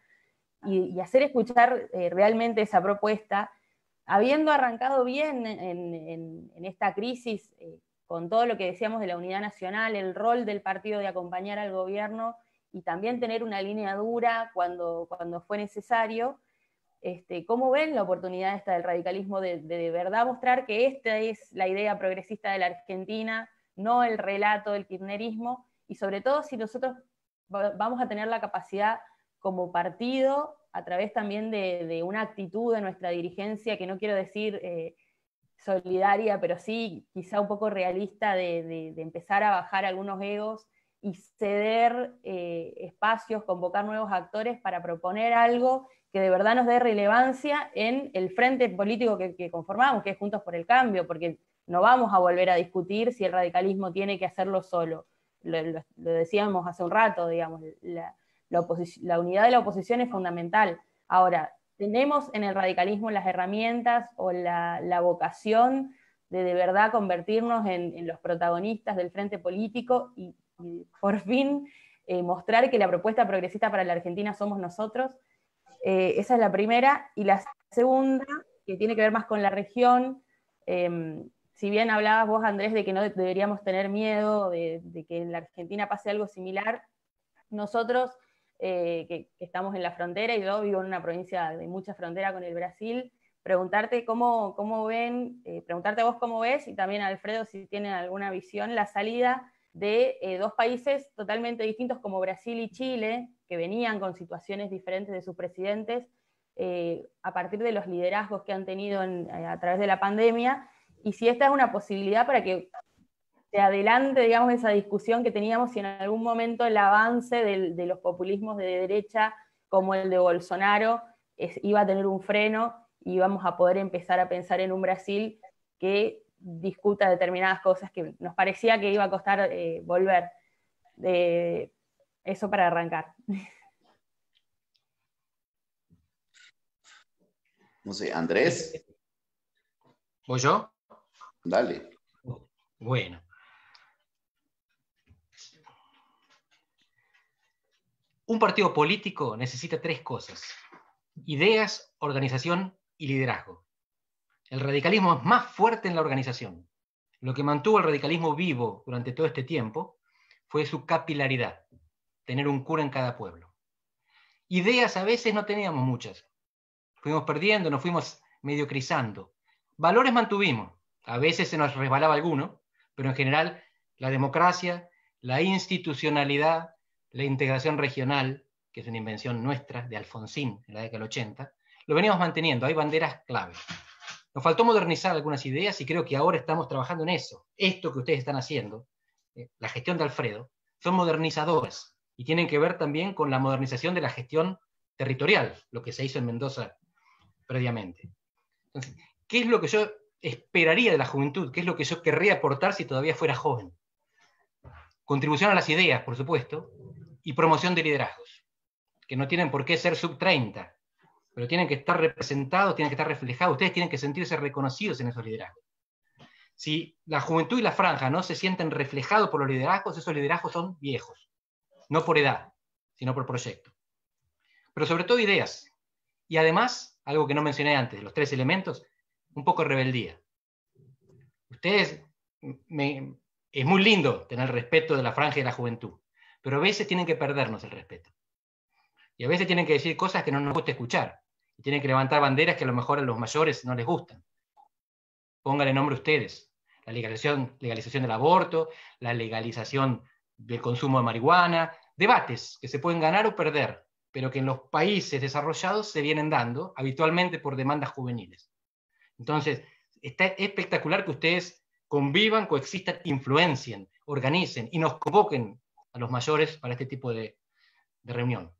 y hacer escuchar realmente esa propuesta, habiendo arrancado bien en esta crisis, con todo lo que decíamos de la unidad nacional, el rol del partido de acompañar al gobierno y también tener una línea dura cuando fue necesario. ¿Cómo ven la oportunidad esta del radicalismo de verdad mostrar que esta es la idea progresista de la Argentina, no el relato del kirchnerismo, y sobre todo si nosotros vamos a tener la capacidad como partido, a través también de una actitud de nuestra dirigencia, que no quiero decir solidaria, pero sí quizá un poco realista, de empezar a bajar algunos egos y ceder espacios, convocar nuevos actores para proponer algo que de verdad nos dé relevancia en el frente político que conformamos, que es Juntos por el Cambio, porque no vamos a volver a discutir si el radicalismo tiene que hacerlo solo. Lo decíamos hace un rato, digamos, la unidad de la oposición es fundamental. Ahora, tenemos en el radicalismo las herramientas o la vocación de verdad convertirnos en los protagonistas del frente político y por fin mostrar que la propuesta progresista para la Argentina somos nosotros. Esa es la primera. Y la segunda, que tiene que ver más con la región, si bien hablabas vos, Andrés, de que no deberíamos tener miedo de que en la Argentina pase algo similar, nosotros que estamos en la frontera, y yo vivo en una provincia de mucha frontera con el Brasil, preguntarte cómo ven, preguntarte a vos cómo ves, y también a Alfredo si tienen alguna visión, la salida de dos países totalmente distintos como Brasil y Chile, que venían con situaciones diferentes de sus presidentes, a partir de los liderazgos que han tenido a través de la pandemia, y si esta es una posibilidad para que se adelante, digamos, esa discusión que teníamos, si en algún momento el avance de los populismos de derecha, como el de Bolsonaro, iba a tener un freno y íbamos a poder empezar a pensar en un Brasil que discuta determinadas cosas que nos parecía que iba a costar volver. Eso para arrancar. No sé, Andrés. ¿Voy yo? Dale. Bueno. Un partido político necesita 3 cosas: ideas, organización y liderazgo. El radicalismo es más fuerte en la organización. Lo que mantuvo el radicalismo vivo durante todo este tiempo fue su capilaridad, tener un cura en cada pueblo. Ideas a veces no teníamos muchas. Fuimos perdiendo, nos fuimos mediocrizando. Valores mantuvimos. A veces se nos resbalaba alguno, pero en general la democracia, la institucionalidad, la integración regional, que es una invención nuestra, de Alfonsín, en la década del 80, lo veníamos manteniendo. Hay banderas clave. Nos faltó modernizar algunas ideas y creo que ahora estamos trabajando en eso. Esto que ustedes están haciendo, la gestión de Alfredo, son modernizadoras y tienen que ver también con la modernización de la gestión territorial, lo que se hizo en Mendoza previamente. Entonces, ¿qué es lo que yo esperaría de la juventud? ¿Qué es lo que yo querría aportar si todavía fuera joven? Contribución a las ideas, por supuesto, y promoción de liderazgos, que no tienen por qué ser sub-30, pero tienen que estar representados, tienen que estar reflejados, ustedes tienen que sentirse reconocidos en esos liderazgos. Si la juventud y la franja no se sienten reflejados por los liderazgos, esos liderazgos son viejos, no por edad, sino por proyecto. Pero sobre todo ideas. Y además, algo que no mencioné antes, los 3 elementos, un poco de rebeldía. Ustedes, es muy lindo tener el respeto de la franja y de la juventud, pero a veces tienen que perdernos el respeto. Y a veces tienen que decir cosas que no nos gusta escuchar. Y tienen que levantar banderas que a lo mejor a los mayores no les gustan. Pónganle nombre ustedes. La legalización del aborto, la legalización del consumo de marihuana, debates que se pueden ganar o perder, pero que en los países desarrollados se vienen dando habitualmente por demandas juveniles. Entonces, está espectacular que ustedes convivan, coexistan, influencien, organicen y nos convoquen a los mayores para este tipo de reunión.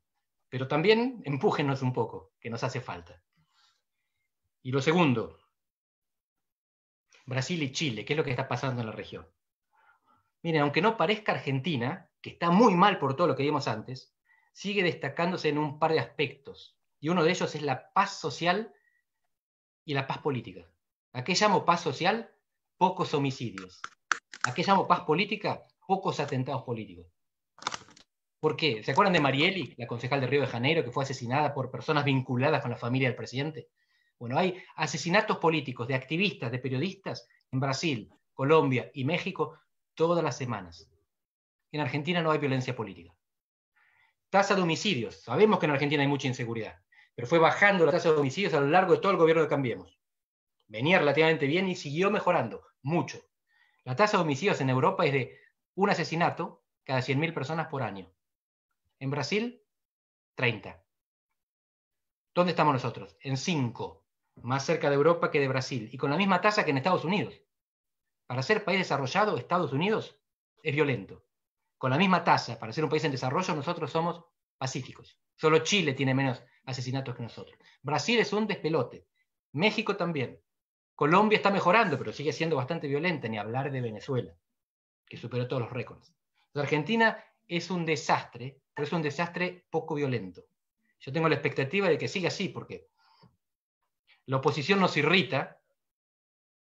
Pero también empújenos un poco, que nos hace falta. Y lo segundo, Brasil y Chile, ¿qué es lo que está pasando en la región? Miren, aunque no parezca Argentina, que está muy mal por todo lo que vimos antes, sigue destacándose en un par de aspectos. Y uno de ellos es la paz social y la paz política. ¿A qué llamo paz social? Pocos homicidios. ¿A qué llamo paz política? Pocos atentados políticos. ¿Por qué? ¿Se acuerdan de Marieli, la concejal de Río de Janeiro, que fue asesinada por personas vinculadas con la familia del presidente? Bueno, hay asesinatos políticos de activistas, de periodistas en Brasil, Colombia y México todas las semanas. En Argentina no hay violencia política. Tasa de homicidios. Sabemos que en Argentina hay mucha inseguridad, pero fue bajando la tasa de homicidios a lo largo de todo el gobierno de Cambiemos. Venía relativamente bien y siguió mejorando, mucho. La tasa de homicidios en Europa es de un asesinato cada 100.000 personas por año. En Brasil, 30. ¿Dónde estamos nosotros? En 5. Más cerca de Europa que de Brasil. Y con la misma tasa que en Estados Unidos. Para ser país desarrollado, Estados Unidos es violento. Con la misma tasa, para ser un país en desarrollo, nosotros somos pacíficos. Solo Chile tiene menos asesinatos que nosotros. Brasil es un despelote. México también. Colombia está mejorando, pero sigue siendo bastante violenta, ni hablar de Venezuela, que superó todos los récords. La Argentina es un desastre, pero es un desastre poco violento. Yo tengo la expectativa de que siga así, porque la oposición nos irrita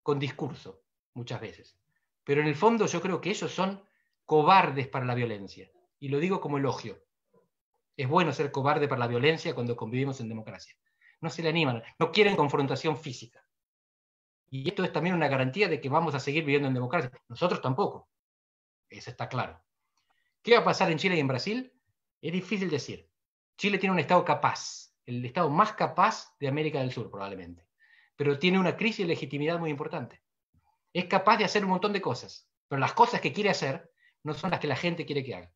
con discurso, muchas veces. Pero en el fondo yo creo que ellos son cobardes para la violencia. Y lo digo como elogio. Es bueno ser cobarde para la violencia cuando convivimos en democracia. No se le animan, no quieren confrontación física. Y esto es también una garantía de que vamos a seguir viviendo en democracia. Nosotros tampoco. Eso está claro. ¿Qué va a pasar en Chile y en Brasil? Es difícil decir. Chile tiene un Estado capaz, el Estado más capaz de América del Sur probablemente, pero tiene una crisis de legitimidad muy importante. Es capaz de hacer un montón de cosas, pero las cosas que quiere hacer no son las que la gente quiere que haga.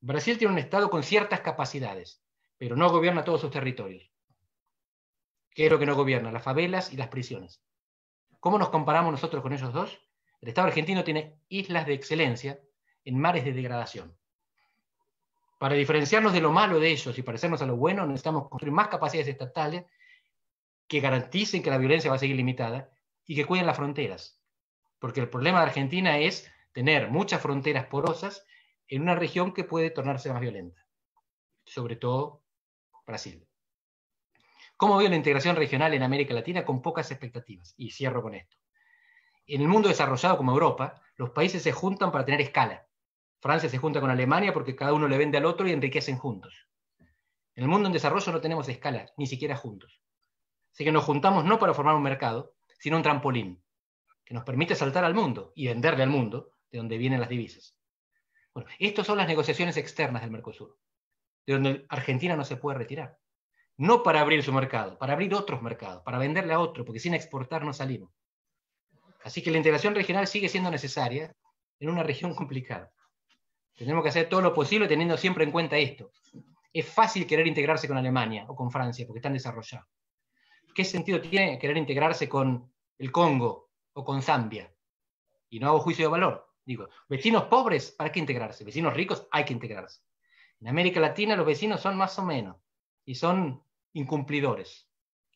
Brasil tiene un Estado con ciertas capacidades, pero no gobierna todos sus territorios. ¿Qué es lo que no gobierna? Las favelas y las prisiones. ¿Cómo nos comparamos nosotros con ellos dos? El Estado argentino tiene islas de excelencia en mares de degradación. Para diferenciarnos de lo malo de ellos y parecernos a lo bueno, necesitamos construir más capacidades estatales que garanticen que la violencia va a seguir limitada y que cuiden las fronteras. Porque el problema de Argentina es tener muchas fronteras porosas en una región que puede tornarse más violenta, sobre todo Brasil. ¿Cómo veo la integración regional en América Latina? Con pocas expectativas, y cierro con esto. En el mundo desarrollado como Europa, los países se juntan para tener escala. Francia se junta con Alemania porque cada uno le vende al otro y enriquecen juntos. En el mundo en desarrollo no tenemos escala, ni siquiera juntos. Así que nos juntamos no para formar un mercado, sino un trampolín, que nos permite saltar al mundo y venderle al mundo de donde vienen las divisas. Bueno, estas son las negociaciones externas del Mercosur, de donde Argentina no se puede retirar. No para abrir su mercado, para abrir otros mercados, para venderle a otro, porque sin exportar no salimos. Así que la integración regional sigue siendo necesaria en una región complicada. Tenemos que hacer todo lo posible teniendo siempre en cuenta esto. Es fácil querer integrarse con Alemania o con Francia porque están desarrollados. ¿Qué sentido tiene querer integrarse con el Congo o con Zambia? Y no hago juicio de valor. Digo, vecinos pobres, ¿para qué integrarse? Vecinos ricos, hay que integrarse. En América Latina los vecinos son más o menos, y son incumplidores.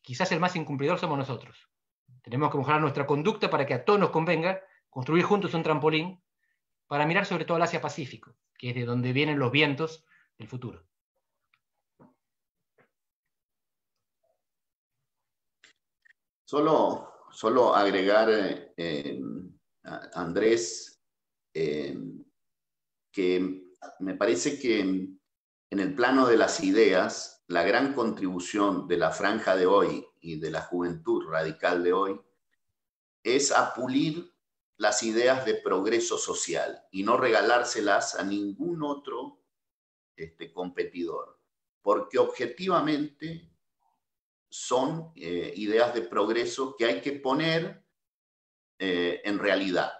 Quizás el más incumplidor somos nosotros. Tenemos que mejorar nuestra conducta para que a todos nos convenga construir juntos un trampolín para mirar sobre todo al Asia-Pacífico, que es de donde vienen los vientos del futuro. Solo agregar, Andrés, que me parece que en el plano de las ideas, la gran contribución de la franja de hoy y de la juventud radical de hoy es a pulir las ideas de progreso social y no regalárselas a ningún otro competidor, porque objetivamente son ideas de progreso que hay que poner en realidad,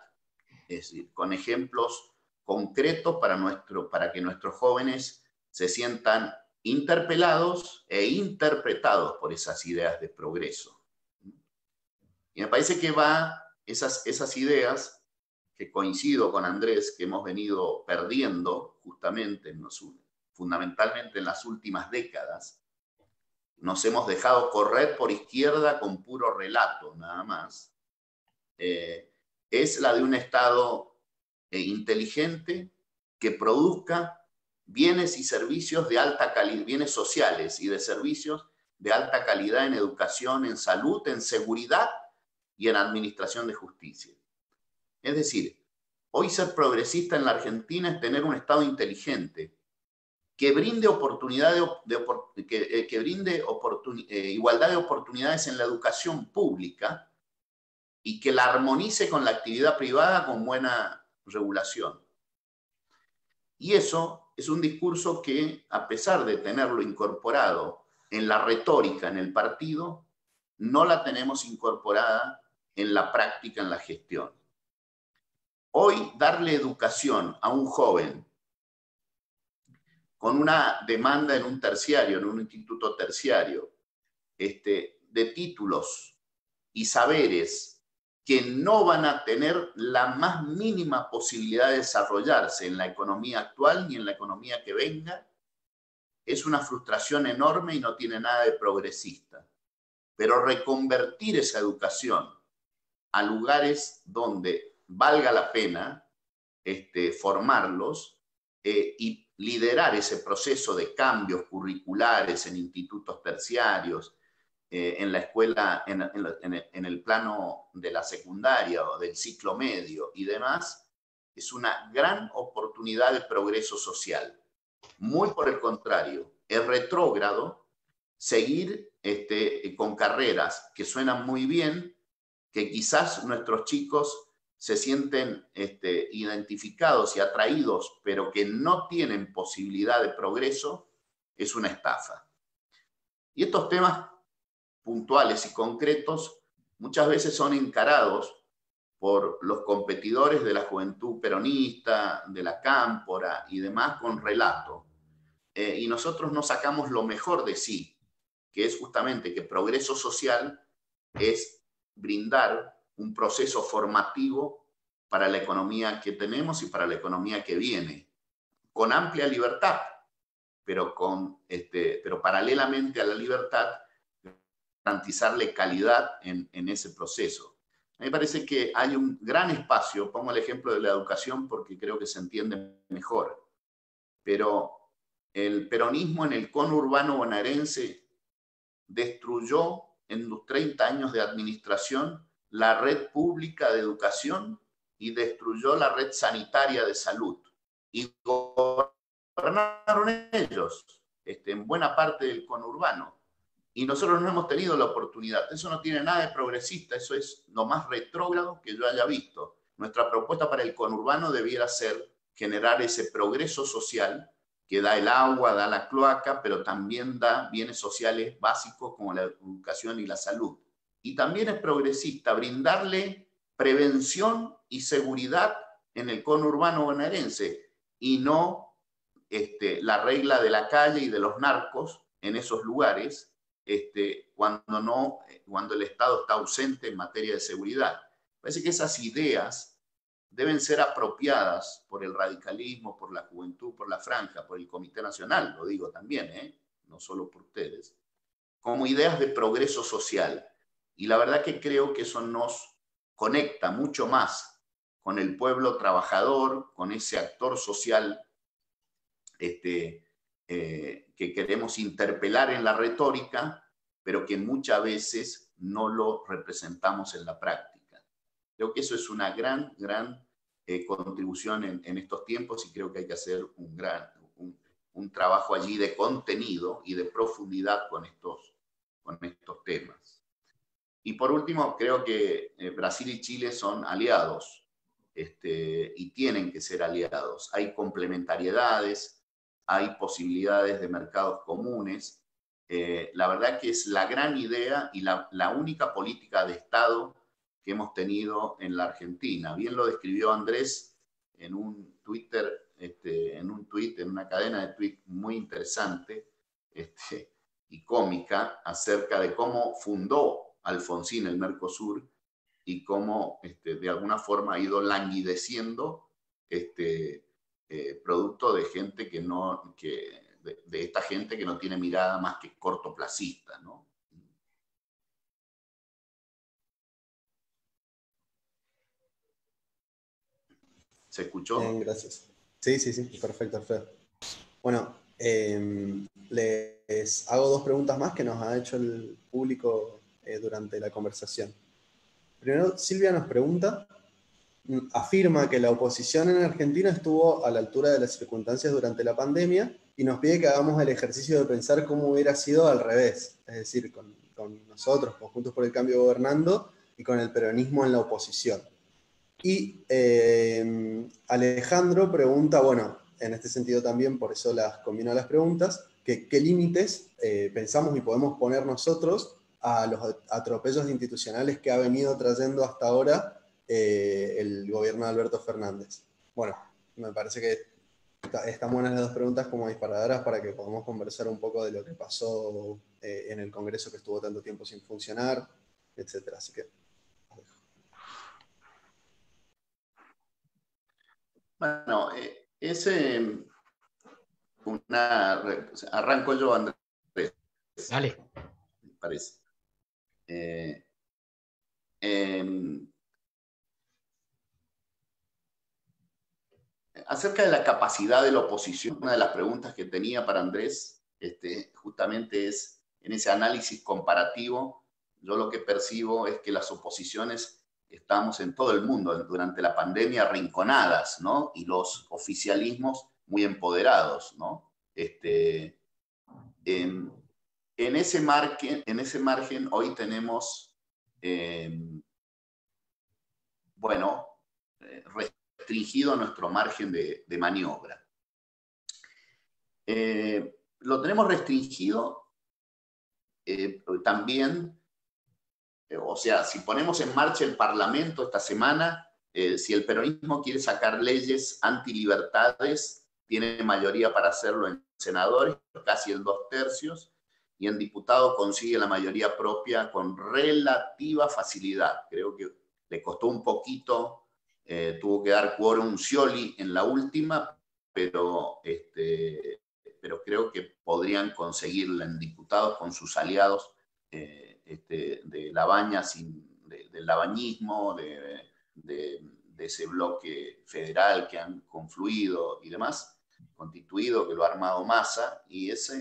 es decir, con ejemplos concretos para que nuestros jóvenes se sientan interpelados e interpretados por esas ideas de progreso. Y me parece que esas ideas, que coincido con Andrés, que hemos venido perdiendo justamente, fundamentalmente en las últimas décadas, nos hemos dejado correr por izquierda con puro relato, nada más, es la de un Estado inteligente que produzca bienes y servicios de alta calidad, bienes sociales y de servicios de alta calidad en educación, en salud, en seguridad y en administración de justicia. Es decir, hoy ser progresista en la Argentina es tener un Estado inteligente que brinde igualdad de oportunidades en la educación pública y que la armonice con la actividad privada con buena regulación. Y eso es un discurso que, a pesar de tenerlo incorporado en la retórica, en el partido, no la tenemos incorporada en la práctica, en la gestión. Hoy, darle educación a un joven con una demanda en un terciario, en un instituto terciario, de títulos y saberes que no van a tener la más mínima posibilidad de desarrollarse en la economía actual ni en la economía que venga, es una frustración enorme y no tiene nada de progresista. Pero reconvertir esa educación a lugares donde valga la pena formarlos y liderar ese proceso de cambios curriculares en institutos terciarios, en la escuela, en el plano de la secundaria o del ciclo medio y demás, es una gran oportunidad de progreso social. Muy por el contrario, es retrógrado seguir con carreras que suenan muy bien, que quizás nuestros chicos se sienten identificados y atraídos, pero que no tienen posibilidad de progreso, es una estafa. Y estos temas puntuales y concretos muchas veces son encarados por los competidores de la juventud peronista, de la cámpora y demás con relato. Y nosotros no sacamos lo mejor de sí, que es justamente que progreso social es brindar un proceso formativo para la economía que tenemos y para la economía que viene, con amplia libertad, pero paralelamente a la libertad, garantizarle calidad en ese proceso. A mí me parece que hay un gran espacio, pongo el ejemplo de la educación porque creo que se entiende mejor, pero el peronismo en el conurbano bonaerense destruyó en los 30 años de administración la red pública de educación y destruyó la red sanitaria de salud. Y gobernaron ellos en buena parte del conurbano. Y nosotros no hemos tenido la oportunidad. Eso no tiene nada de progresista, eso es lo más retrógrado que yo haya visto. Nuestra propuesta para el conurbano debiera ser generar ese progreso social que da el agua, da la cloaca, pero también da bienes sociales básicos como la educación y la salud. Y también es progresista brindarle prevención y seguridad en el conurbano bonaerense y no la regla de la calle y de los narcos en esos lugares cuando el Estado está ausente en materia de seguridad. Parece que esas ideas deben ser apropiadas por el radicalismo, por la juventud, por la franja, por el Comité Nacional, lo digo también, no solo por ustedes, como ideas de progreso social. Y la verdad que creo que eso nos conecta mucho más con el pueblo trabajador, con ese actor social que queremos interpelar en la retórica, pero que muchas veces no lo representamos en la práctica. Creo que eso es una gran contribución en estos tiempos y creo que hay que hacer un trabajo allí de contenido y de profundidad con estos temas. Y por último, creo que Brasil y Chile son aliados y tienen que ser aliados. Hay complementariedades, hay posibilidades de mercados comunes. La verdad que es la gran idea y la única política de Estado que hemos tenido en la Argentina. Bien lo describió Andrés en un Twitter, en una cadena de tweets muy interesante y cómica acerca de cómo fundó Alfonsín el Mercosur y cómo de alguna forma ha ido languideciendo producto de gente de esta gente que no tiene mirada más que cortoplacista, ¿no? ¿Se escuchó? Bien, gracias. Sí, perfecto, Alfredo. Bueno, les hago dos preguntas más que nos ha hecho el público durante la conversación. Primero, Silvia nos pregunta, afirma que la oposición en Argentina estuvo a la altura de las circunstancias durante la pandemia y nos pide que hagamos el ejercicio de pensar cómo hubiera sido al revés, es decir, con nosotros, con Juntos por el Cambio gobernando y con el peronismo en la oposición. Y Alejandro pregunta, bueno, en este sentido también, por eso las combino las preguntas, que qué límites pensamos y podemos poner nosotros a los atropellos institucionales que ha venido trayendo hasta ahora el gobierno de Alberto Fernández. Bueno, me parece que están buenas las dos preguntas como disparadoras para que podamos conversar un poco de lo que pasó en el Congreso que estuvo tanto tiempo sin funcionar, etcétera. Así que bueno, arranco yo, Andrés. Dale. Me parece. Acerca de la capacidad de la oposición, una de las preguntas que tenía para Andrés justamente es en ese análisis comparativo. Yo lo que percibo es que las oposiciones estamos en todo el mundo durante la pandemia arrinconadas, ¿no? Y los oficialismos muy empoderados, ¿no? En ese margen hoy tenemos, restringido nuestro margen de maniobra. Lo tenemos restringido también. O sea, si ponemos en marcha el Parlamento esta semana, si el peronismo quiere sacar leyes antilibertades, tiene mayoría para hacerlo en senadores, casi el 2/3, y en diputados consigue la mayoría propia con relativa facilidad. Creo que le costó un poquito, tuvo que dar quórum Scioli en la última, pero creo que podrían conseguirla en diputados con sus aliados de La Baña, de del labañismo, de ese bloque federal que han confluido y demás, constituido, que lo ha armado Massa, y esa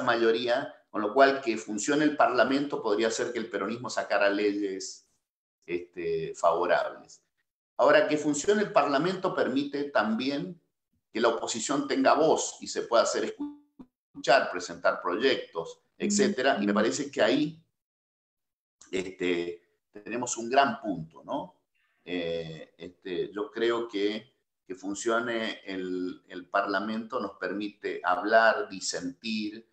mayoría, con lo cual que funcione el Parlamento podría hacer que el peronismo sacara leyes favorables. Ahora, que funcione el Parlamento permite también que la oposición tenga voz y se pueda hacer escuchar, presentar proyectos, etc. Y me parece que ahí tenemos un gran punto, ¿no? Yo creo que funcione el Parlamento nos permite hablar, disentir,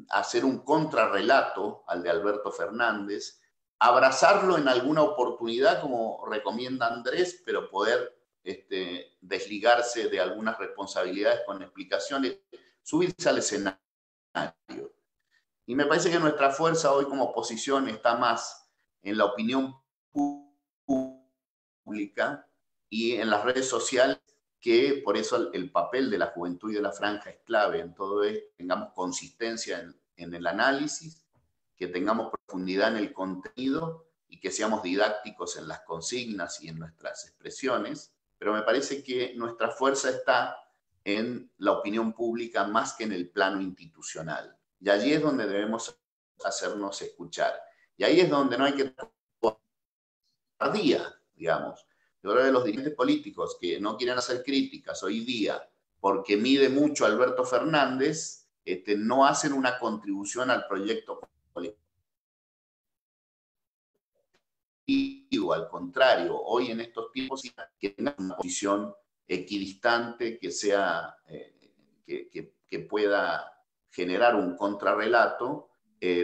hacer un contrarrelato al de Alberto Fernández, abrazarlo en alguna oportunidad, como recomienda Andrés, pero poder desligarse de algunas responsabilidades con explicaciones, subirse al escenario. Y me parece que nuestra fuerza hoy como oposición está más en la opinión pública y en las redes sociales, que por eso el papel de la juventud y de la franja es clave en todo esto, tengamos consistencia en el análisis, que tengamos profundidad en el contenido y que seamos didácticos en las consignas y en nuestras expresiones, pero me parece que nuestra fuerza está en la opinión pública más que en el plano institucional. Y allí es donde debemos hacernos escuchar. Y ahí es donde no hay que tardía, digamos. Yo creo que los dirigentes políticos que no quieren hacer críticas hoy día porque mide mucho Alberto Fernández, no hacen una contribución al proyecto colectivo. Al contrario, hoy en estos tiempos que tengan una posición equidistante, que sea, que pueda generar un contrarrelato.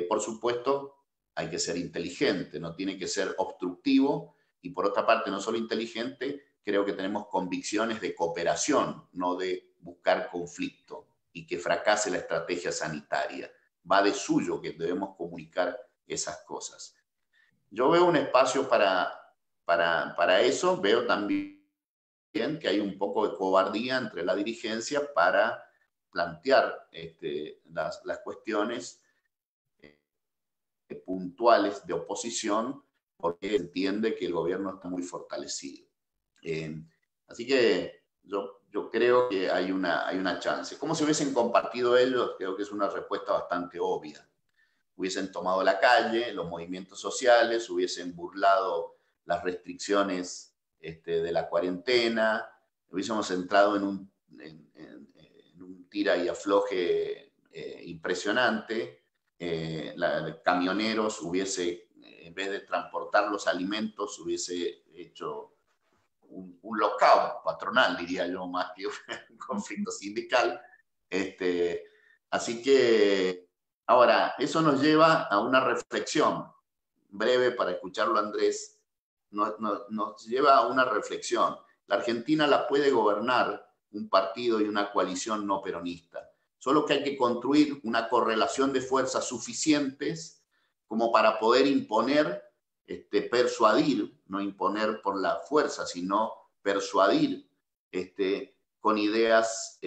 Por supuesto, hay que ser inteligente, no tiene que ser obstructivo, y por otra parte, no solo inteligente, creo que tenemos convicciones de cooperación, no de buscar conflicto y que fracase la estrategia sanitaria. Va de suyo que debemos comunicar esas cosas. Yo veo un espacio para eso, veo también que hay un poco de cobardía entre la dirigencia para plantear las cuestiones puntuales de oposición, porque entiende que el gobierno está muy fortalecido. Así que yo creo que hay una chance. ¿Cómo se hubiesen compartido ellos? Creo que es una respuesta bastante obvia. Hubiesen tomado la calle, los movimientos sociales, hubiesen burlado las restricciones de la cuarentena, hubiésemos entrado en un tira y afloje impresionante. Camioneros hubiese, en vez de transportar los alimentos, hubiese hecho un lockout patronal, diría yo, más que un conflicto sindical. Así que, ahora, eso nos lleva a una reflexión breve para escucharlo, Andrés. Nos lleva a una reflexión. La Argentina la puede gobernar un partido y una coalición no peronista. Solo que hay que construir una correlación de fuerzas suficientes como para poder imponer, persuadir, no imponer por la fuerza, sino persuadir con ideas,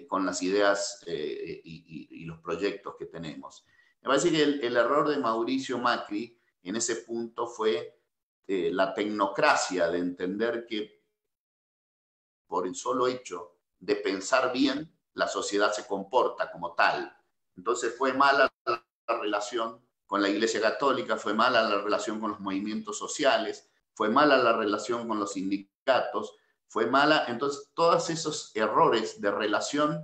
con las ideas y los proyectos que tenemos. Me parece que el error de Mauricio Macri en ese punto fue la tecnocracia de entender que por el solo hecho de pensar bien, la sociedad se comporta como tal. Entonces fue mala la relación con la Iglesia Católica, fue mala la relación con los movimientos sociales, fue mala la relación con los sindicatos, fue mala. Entonces todos esos errores de relación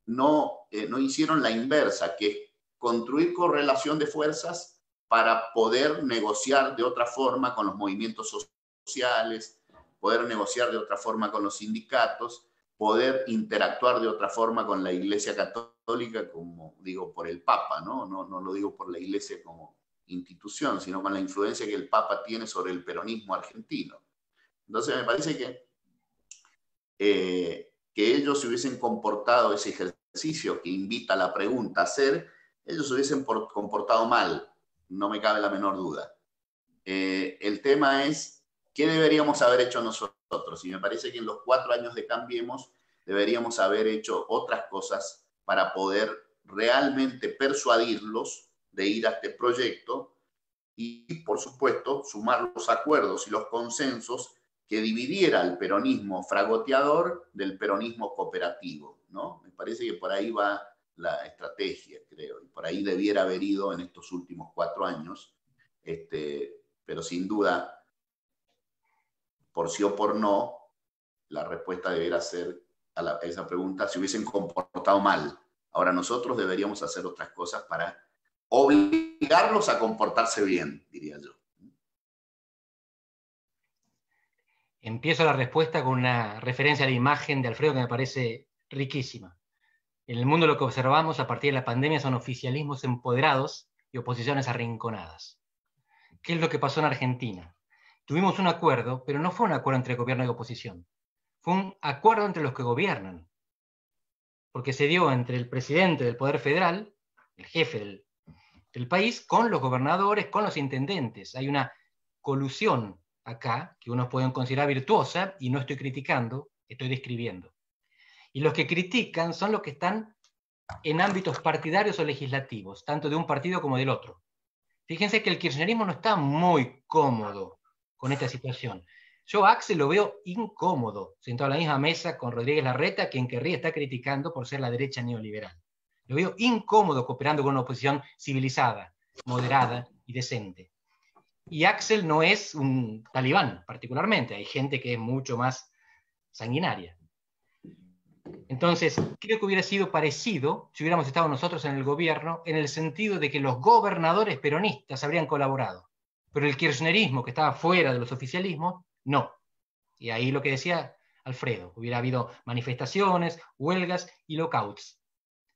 no hicieron la inversa, que es construir correlación de fuerzas para poder negociar de otra forma con los movimientos sociales, poder negociar de otra forma con los sindicatos, poder interactuar de otra forma con la Iglesia Católica, como digo, por el Papa, ¿no? No lo digo por la Iglesia como institución, sino con la influencia que el Papa tiene sobre el peronismo argentino. Entonces me parece que ellos se hubiesen comportado, ese ejercicio que invita a la pregunta a hacer, ellos se hubiesen comportado mal, no me cabe la menor duda. El tema es, ¿qué deberíamos haber hecho nosotros? Y me parece que en los 4 años de Cambiemos deberíamos haber hecho otras cosas para poder realmente persuadirlos de ir a este proyecto y, por supuesto, sumar los acuerdos y los consensos que dividiera el peronismo fragoteador del peronismo cooperativo, ¿no? Me parece que por ahí va la estrategia, creo, y por ahí debiera haber ido en estos últimos 4 años, pero sin duda, por sí o por no, la respuesta debiera ser a esa pregunta: se hubiesen comportado mal. Ahora nosotros deberíamos hacer otras cosas para obligarlos a comportarse bien, diría yo. Empiezo la respuesta con una referencia a la imagen de Alfredo que me parece riquísima. En el mundo lo que observamos a partir de la pandemia son oficialismos empoderados y oposiciones arrinconadas. ¿Qué es lo que pasó en Argentina? Tuvimos un acuerdo, pero no fue un acuerdo entre gobierno y oposición. Fue un acuerdo entre los que gobiernan. Porque se dio entre el presidente del Poder Federal, el jefe del país, con los gobernadores, con los intendentes. Hay una colusión acá que unos pueden considerar virtuosa, y no estoy criticando, estoy describiendo. Y los que critican son los que están en ámbitos partidarios o legislativos, tanto de un partido como del otro. Fíjense que el kirchnerismo no está muy cómodo con esta situación. Yo a Axel lo veo incómodo, sentado a la misma mesa con Rodríguez Larreta, quien querría estar criticando por ser la derecha neoliberal. Lo veo incómodo cooperando con una oposición civilizada, moderada y decente. Y Axel no es un talibán, particularmente. Hay gente que es mucho más sanguinaria. Entonces, creo que hubiera sido parecido si hubiéramos estado nosotros en el gobierno, en el sentido de que los gobernadores peronistas habrían colaborado, pero el kirchnerismo, que estaba fuera de los oficialismos, no. Y ahí lo que decía Alfredo, hubiera habido manifestaciones, huelgas y lockouts,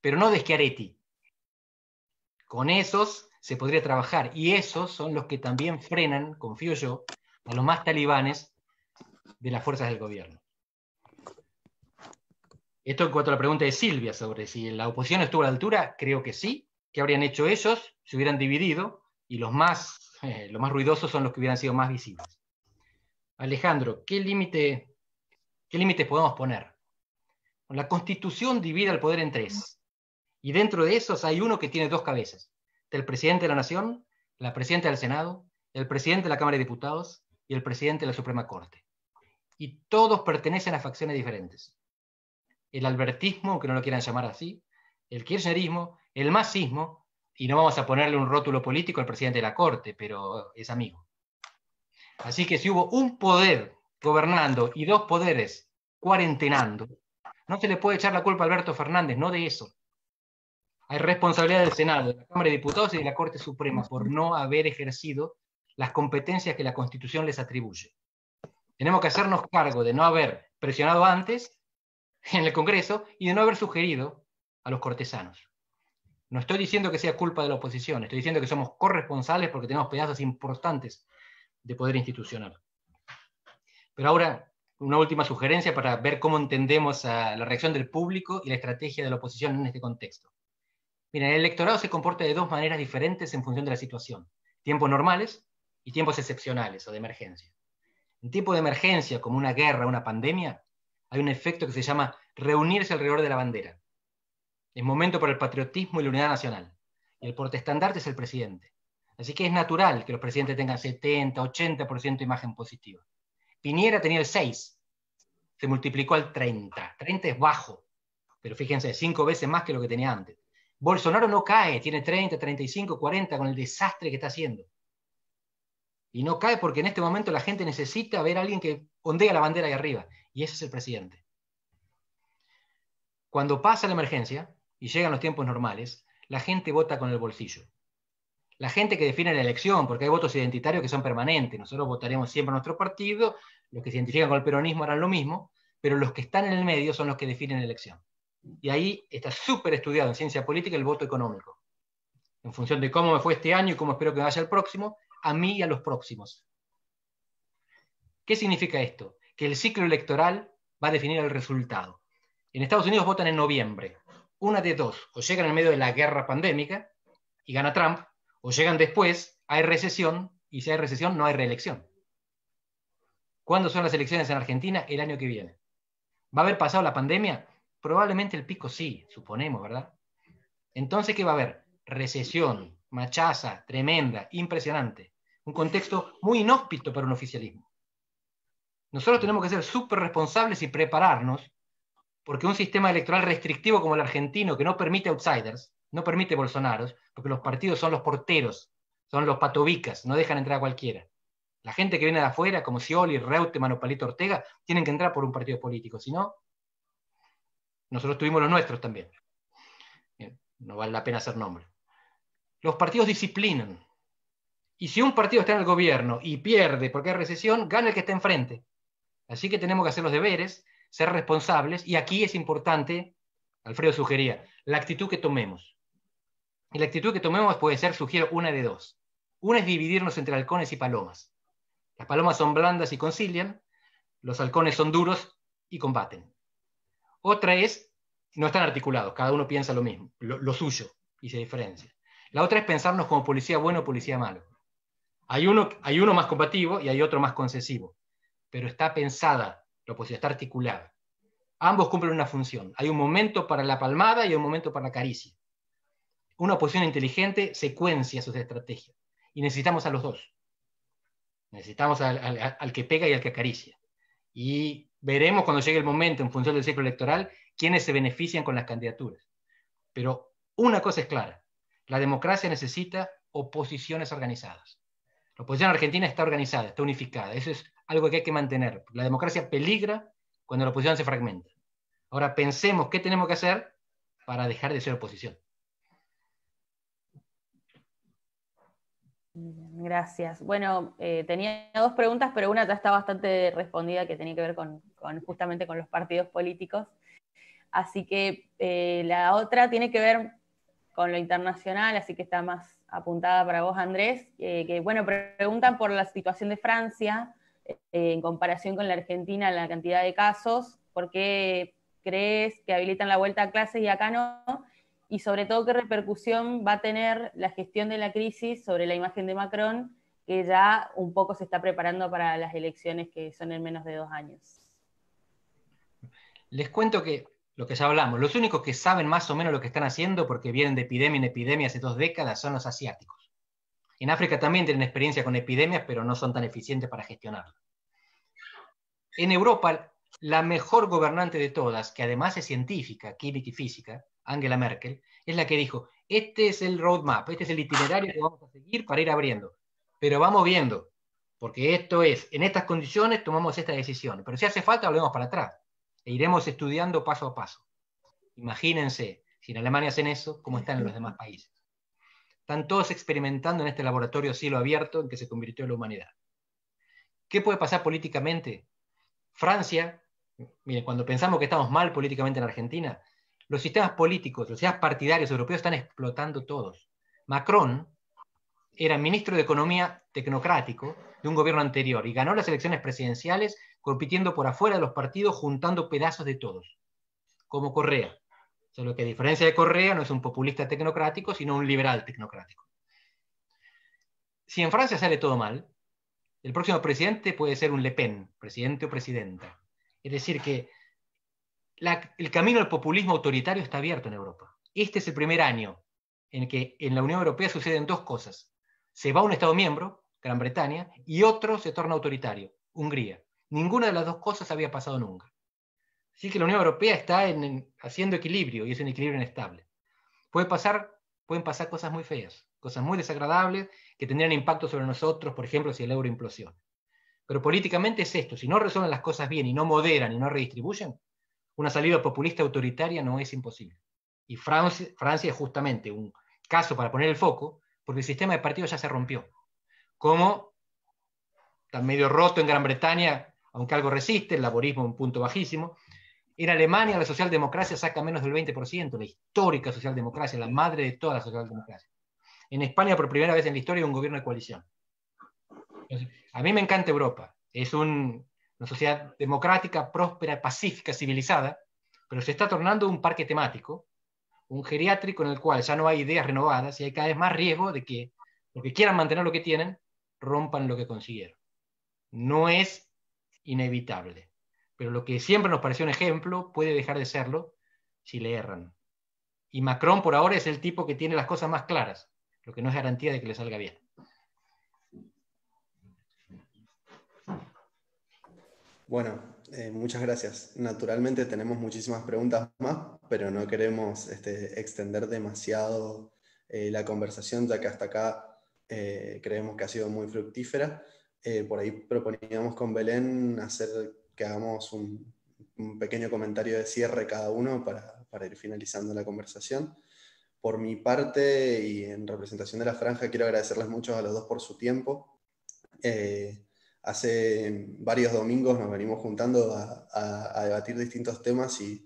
pero no de Schiaretti. Con esos se podría trabajar, y esos son los que también frenan, confío yo, a los más talibanes de las fuerzas del gobierno. Esto en cuanto a la pregunta de Silvia sobre si la oposición estuvo a la altura, creo que sí. ¿Qué habrían hecho ellos? Se hubieran dividido, y los más ruidosos son los que hubieran sido más visibles. Alejandro, ¿qué límites podemos poner? La Constitución divide al poder en 3, y dentro de esos hay uno que tiene 2 cabezas: el presidente de la Nación, la presidenta del Senado, el presidente de la Cámara de Diputados y el presidente de la Suprema Corte. Y todos pertenecen a facciones diferentes. El albertismo, aunque no lo quieran llamar así, el kirchnerismo, el masismo, y no vamos a ponerle un rótulo político al presidente de la Corte, pero es amigo. Así que si hubo un poder gobernando y 2 poderes cuarentenando, no se le puede echar la culpa a Alberto Fernández, no de eso. Hay responsabilidad del Senado, de la Cámara de Diputados y de la Corte Suprema por no haber ejercido las competencias que la Constitución les atribuye. Tenemos que hacernos cargo de no haber presionado antes en el Congreso y de no haber sugerido a los cortesanos. No estoy diciendo que sea culpa de la oposición, estoy diciendo que somos corresponsables porque tenemos pedazos importantes de poder institucional. Pero ahora, una última sugerencia para ver cómo entendemos a la reacción del público y la estrategia de la oposición en este contexto. Miren, el electorado se comporta de 2 maneras diferentes en función de la situación: tiempos normales y tiempos excepcionales o de emergencia. En tiempo de emergencia, como una guerra, una pandemia, hay un efecto que se llama reunirse alrededor de la bandera. Es momento para el patriotismo y la unidad nacional. Y el portaestandarte es el presidente. Así que es natural que los presidentes tengan 70, 80% de imagen positiva. Piñera tenía el 6, se multiplicó al 30. 30 es bajo, pero fíjense, 5 veces más que lo que tenía antes. Bolsonaro no cae, tiene 30, 35, 40 con el desastre que está haciendo. Y no cae porque en este momento la gente necesita ver a alguien que ondea la bandera ahí arriba. Y ese es el presidente. Cuando pasa la emergencia y llegan los tiempos normales, la gente vota con el bolsillo. La gente que define la elección, porque hay votos identitarios que son permanentes. Nosotros votaremos siempre a nuestro partido, los que se identifican con el peronismo harán lo mismo, pero los que están en el medio son los que definen la elección. Y ahí está súper estudiado en ciencia política el voto económico. En función de cómo me fue este año y cómo espero que vaya el próximo, a mí y a los próximos. ¿Qué significa esto? Que el ciclo electoral va a definir el resultado. En Estados Unidos votan en noviembre. Una de 2, o llegan en medio de la guerra pandémica y gana Trump, o llegan después, hay recesión, y si hay recesión no hay reelección. ¿Cuándo son las elecciones en Argentina? El año que viene. ¿Va a haber pasado la pandemia? Probablemente el pico sí, suponemos, ¿verdad? Entonces, ¿qué va a haber? Recesión, machaza, tremenda, impresionante. un contexto muy inhóspito para un oficialismo. Nosotros tenemos que ser súper responsables y prepararnos, porque un sistema electoral restrictivo como el argentino, que no permite outsiders, no permite Bolsonaros, porque los partidos son los porteros, son los patobicas, no dejan entrar a cualquiera. La gente que viene de afuera, como Scioli, Reutemann o Palito Ortega, tienen que entrar por un partido político, si no, nosotros tuvimos los nuestros también. Bien, no vale la pena hacer nombre. Los partidos disciplinan. Y si un partido está en el gobierno y pierde porque hay recesión, gana el que está enfrente. Así que tenemos que hacer los deberes, ser responsables, y aquí es importante, Alfredo sugería, la actitud que tomemos. Y la actitud que tomemos puede ser, sugiero, una de dos. Una es dividirnos entre halcones y palomas. Las palomas son blandas y concilian, los halcones son duros y combaten. Otra es, no están articulados, cada uno piensa lo mismo, lo suyo, y se diferencia. La otra es pensarnos como policía bueno o policía malo. Hay uno más combativo y hay otro más concesivo, pero está pensada la oposición, está articulada. Ambos cumplen una función. Hay un momento para la palmada y un momento para la caricia. Una oposición inteligente secuencia sus estrategias. Y necesitamos a los dos. Necesitamos al que pega y al que acaricia. Y veremos cuando llegue el momento, en función del ciclo electoral, quiénes se benefician con las candidaturas. Pero una cosa es clara. La democracia necesita oposiciones organizadas. La oposición argentina está organizada, está unificada. Eso es algo que hay que mantener. La democracia peligra cuando la oposición se fragmenta. Ahora pensemos qué tenemos que hacer para dejar de ser oposición. Gracias. Bueno, tenía dos preguntas, pero una ya está bastante respondida, que tenía que ver justamente con los partidos políticos. Así que la otra tiene que ver con lo internacional, así que está más apuntada para vos, Andrés, que bueno, preguntan por la situación de Francia en comparación con la Argentina, la cantidad de casos, ¿por qué crees que habilitan la vuelta a clases y acá no? Y sobre todo, ¿qué repercusión va a tener la gestión de la crisis sobre la imagen de Macron, que ya un poco se está preparando para las elecciones que son en menos de 2 años? Les cuento que lo que ya hablamos, los únicos que saben más o menos lo que están haciendo, porque vienen de epidemia en epidemia hace 2 décadas, son los asiáticos. En África también tienen experiencia con epidemias, pero no son tan eficientes para gestionarlas. En Europa, la mejor gobernante de todas, que además es científica, química y física, Angela Merkel, es la que dijo, este es el roadmap, este es el itinerario que vamos a seguir para ir abriendo. Pero vamos viendo, porque esto es, en estas condiciones tomamos esta decisión, pero si hace falta volvemos para atrás, e iremos estudiando paso a paso. Imagínense, si en Alemania hacen eso, ¿cómo están en los demás países? Están todos experimentando en este laboratorio a cielo abierto en que se convirtió la humanidad. ¿Qué puede pasar políticamente? Francia, miren, cuando pensamos que estamos mal políticamente en Argentina, los sistemas políticos, los sistemas partidarios europeos están explotando todos. Macron era ministro de Economía tecnocrático de un gobierno anterior y ganó las elecciones presidenciales compitiendo por afuera de los partidos, juntando pedazos de todos, como Correa. Solo que a diferencia de Correa no es un populista tecnocrático, sino un liberal tecnocrático. Si en Francia sale todo mal, el próximo presidente puede ser un Le Pen, presidente o presidenta. Es decir, que el camino al populismo autoritario está abierto en Europa. Este es el primer año en que en la Unión Europea suceden 2 cosas. Se va un Estado miembro, Gran Bretaña, y otro se torna autoritario, Hungría. Ninguna de las 2 cosas había pasado nunca. Así que la Unión Europea está haciendo equilibrio, y es un equilibrio inestable. Pueden pasar cosas muy feas, cosas muy desagradables, que tendrían impacto sobre nosotros, por ejemplo, si el euro implosiona. Pero políticamente es esto, si no resuelven las cosas bien y no moderan y no redistribuyen, una salida populista autoritaria no es imposible. Y Francia es justamente un caso para poner el foco, porque el sistema de partidos ya se rompió. Como está medio roto en Gran Bretaña, aunque algo resiste, el laborismo un punto bajísimo. En Alemania la socialdemocracia saca menos del 20%, la histórica socialdemocracia, la madre de toda la socialdemocracia. En España, por primera vez en la historia, hay un gobierno de coalición. Entonces, a mí me encanta Europa. Es una sociedad democrática, próspera, pacífica, civilizada, pero se está tornando un parque temático, un geriátrico en el cual ya no hay ideas renovadas y hay cada vez más riesgo de que, porque quieran mantener lo que tienen, rompan lo que consiguieron. No es inevitable, pero lo que siempre nos pareció un ejemplo puede dejar de serlo si le erran. Y Macron por ahora es el tipo que tiene las cosas más claras, lo que no es garantía de que le salga bien. Bueno, muchas gracias. Naturalmente tenemos muchísimas preguntas más, pero no queremos extender demasiado la conversación, ya que hasta acá creemos que ha sido muy fructífera. Por ahí proponíamos con Belén que hagamos un pequeño comentario de cierre cada uno para ir finalizando la conversación. Por mi parte y en representación de la Franja, quiero agradecerles mucho a los dos por su tiempo. Hace varios domingos nos venimos juntando a debatir distintos temas y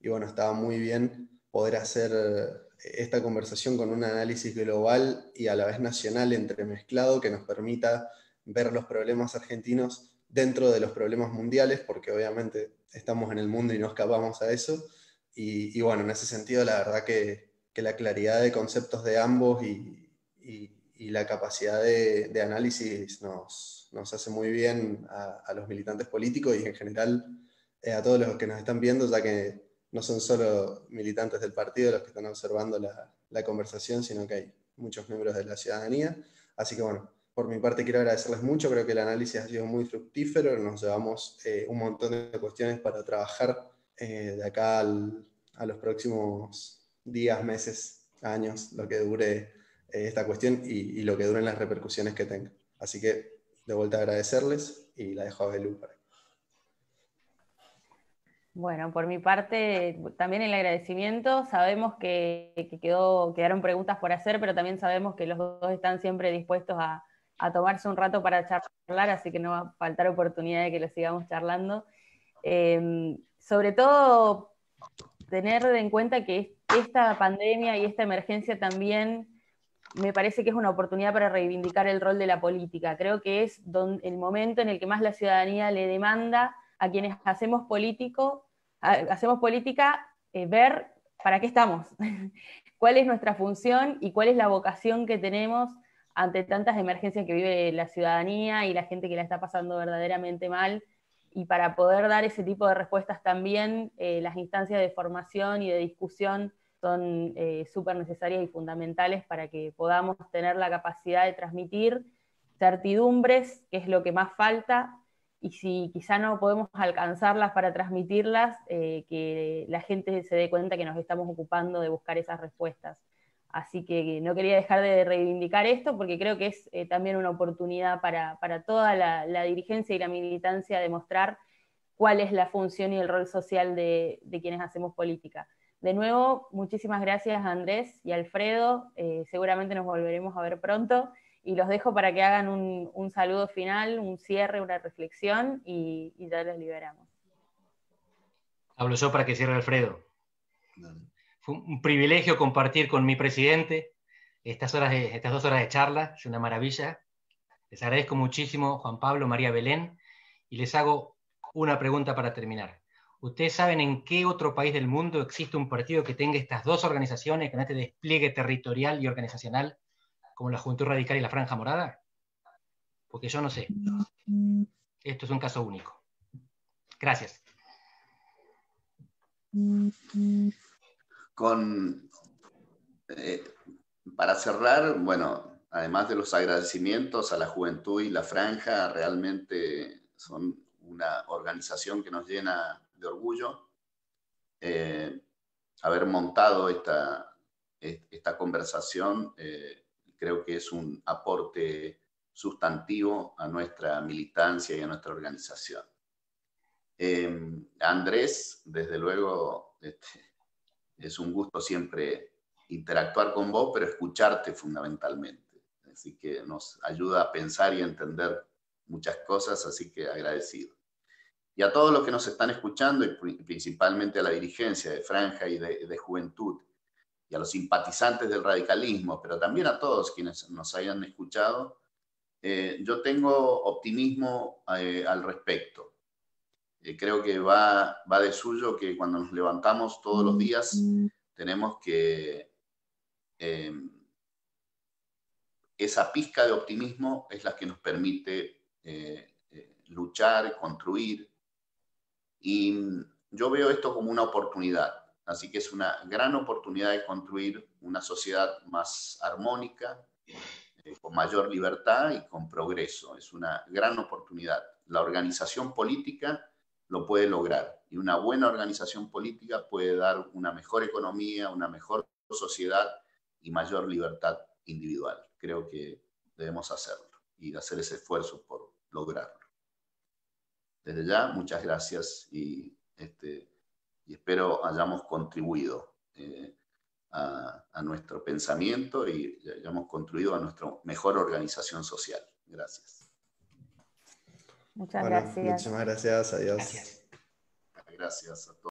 bueno, estaba muy bien poder hacer esta conversación con un análisis global y a la vez nacional entremezclado que nos permita ver los problemas argentinos dentro de los problemas mundiales, porque obviamente estamos en el mundo y no escapamos a eso. Y bueno, en ese sentido, la verdad que la claridad de conceptos de ambos y la capacidad de análisis nos hace muy bien a los militantes políticos y en general a todos los que nos están viendo, ya que no son solo militantes del partido los que están observando la conversación, sino que hay muchos miembros de la ciudadanía. Así que bueno, por mi parte quiero agradecerles mucho, creo que el análisis ha sido muy fructífero, nos llevamos un montón de cuestiones para trabajar de acá a los próximos días, meses, años, lo que dure esta cuestión y lo que duren las repercusiones que tenga. Así que de vuelta agradecerles y la dejo a Belu para. Bueno, por mi parte, también el agradecimiento. Sabemos que quedaron preguntas por hacer, pero también sabemos que los dos están siempre dispuestos a tomarse un rato para charlar, así que no va a faltar oportunidad de que lo sigamos charlando. Sobre todo, tener en cuenta que esta pandemia y esta emergencia también me parece que es una oportunidad para reivindicar el rol de la política. Creo que es el momento en el que más la ciudadanía le demanda a quienes hacemos política ver para qué estamos, cuál es nuestra función y cuál es la vocación que tenemos ante tantas emergencias que vive la ciudadanía y la gente que la está pasando verdaderamente mal. Y para poder dar ese tipo de respuestas también, las instancias de formación y de discusión son súper necesarias y fundamentales para que podamos tener la capacidad de transmitir certidumbres, que es lo que más falta, y si quizá no podemos alcanzarlas para transmitirlas, que la gente se dé cuenta que nos estamos ocupando de buscar esas respuestas. Así que no quería dejar de reivindicar esto porque creo que es también una oportunidad para toda la dirigencia y la militancia de mostrar cuál es la función y el rol social de quienes hacemos política. De nuevo, muchísimas gracias a Andrés y Alfredo. Seguramente nos volveremos a ver pronto y los dejo para que hagan un saludo final, un cierre, una reflexión y ya los liberamos. Hablo yo para que cierre Alfredo. Fue un privilegio compartir con mi presidente estas 2 horas de charla, es una maravilla. Les agradezco muchísimo, Juan Pablo, María Belén, y les hago una pregunta para terminar. ¿Ustedes saben en qué otro país del mundo existe un partido que tenga estas 2 organizaciones, con este despliegue territorial y organizacional, como la Juventud Radical y la Franja Morada? Porque yo no sé. Esto es un caso único. Gracias. Para cerrar, bueno, además de los agradecimientos a la Juventud y la Franja, realmente son una organización que nos llena de orgullo haber montado esta conversación. Creo que es un aporte sustantivo a nuestra militancia y a nuestra organización. Andrés, desde luego, es un gusto siempre interactuar con vos, pero escucharte fundamentalmente. Así que nos ayuda a pensar y a entender muchas cosas, así que agradecido. Y a todos los que nos están escuchando, y principalmente a la dirigencia de Franja y de Juventud, y a los simpatizantes del radicalismo, pero también a todos quienes nos hayan escuchado, yo tengo optimismo al respecto. Creo que va de suyo que cuando nos levantamos todos los días tenemos que esa pizca de optimismo es la que nos permite luchar, construir. Y yo veo esto como una oportunidad. Así que es una gran oportunidad de construir una sociedad más armónica, con mayor libertad y con progreso. Es una gran oportunidad. La organización política lo puede lograr. Y una buena organización política puede dar una mejor economía, una mejor sociedad y mayor libertad individual. Creo que debemos hacerlo y hacer ese esfuerzo por lograrlo. Desde ya, muchas gracias y espero hayamos contribuido a nuestro pensamiento y hayamos contribuido a nuestra mejor organización social. Gracias. Muchas gracias. Muchísimas gracias. Adiós. Gracias. Gracias a todos.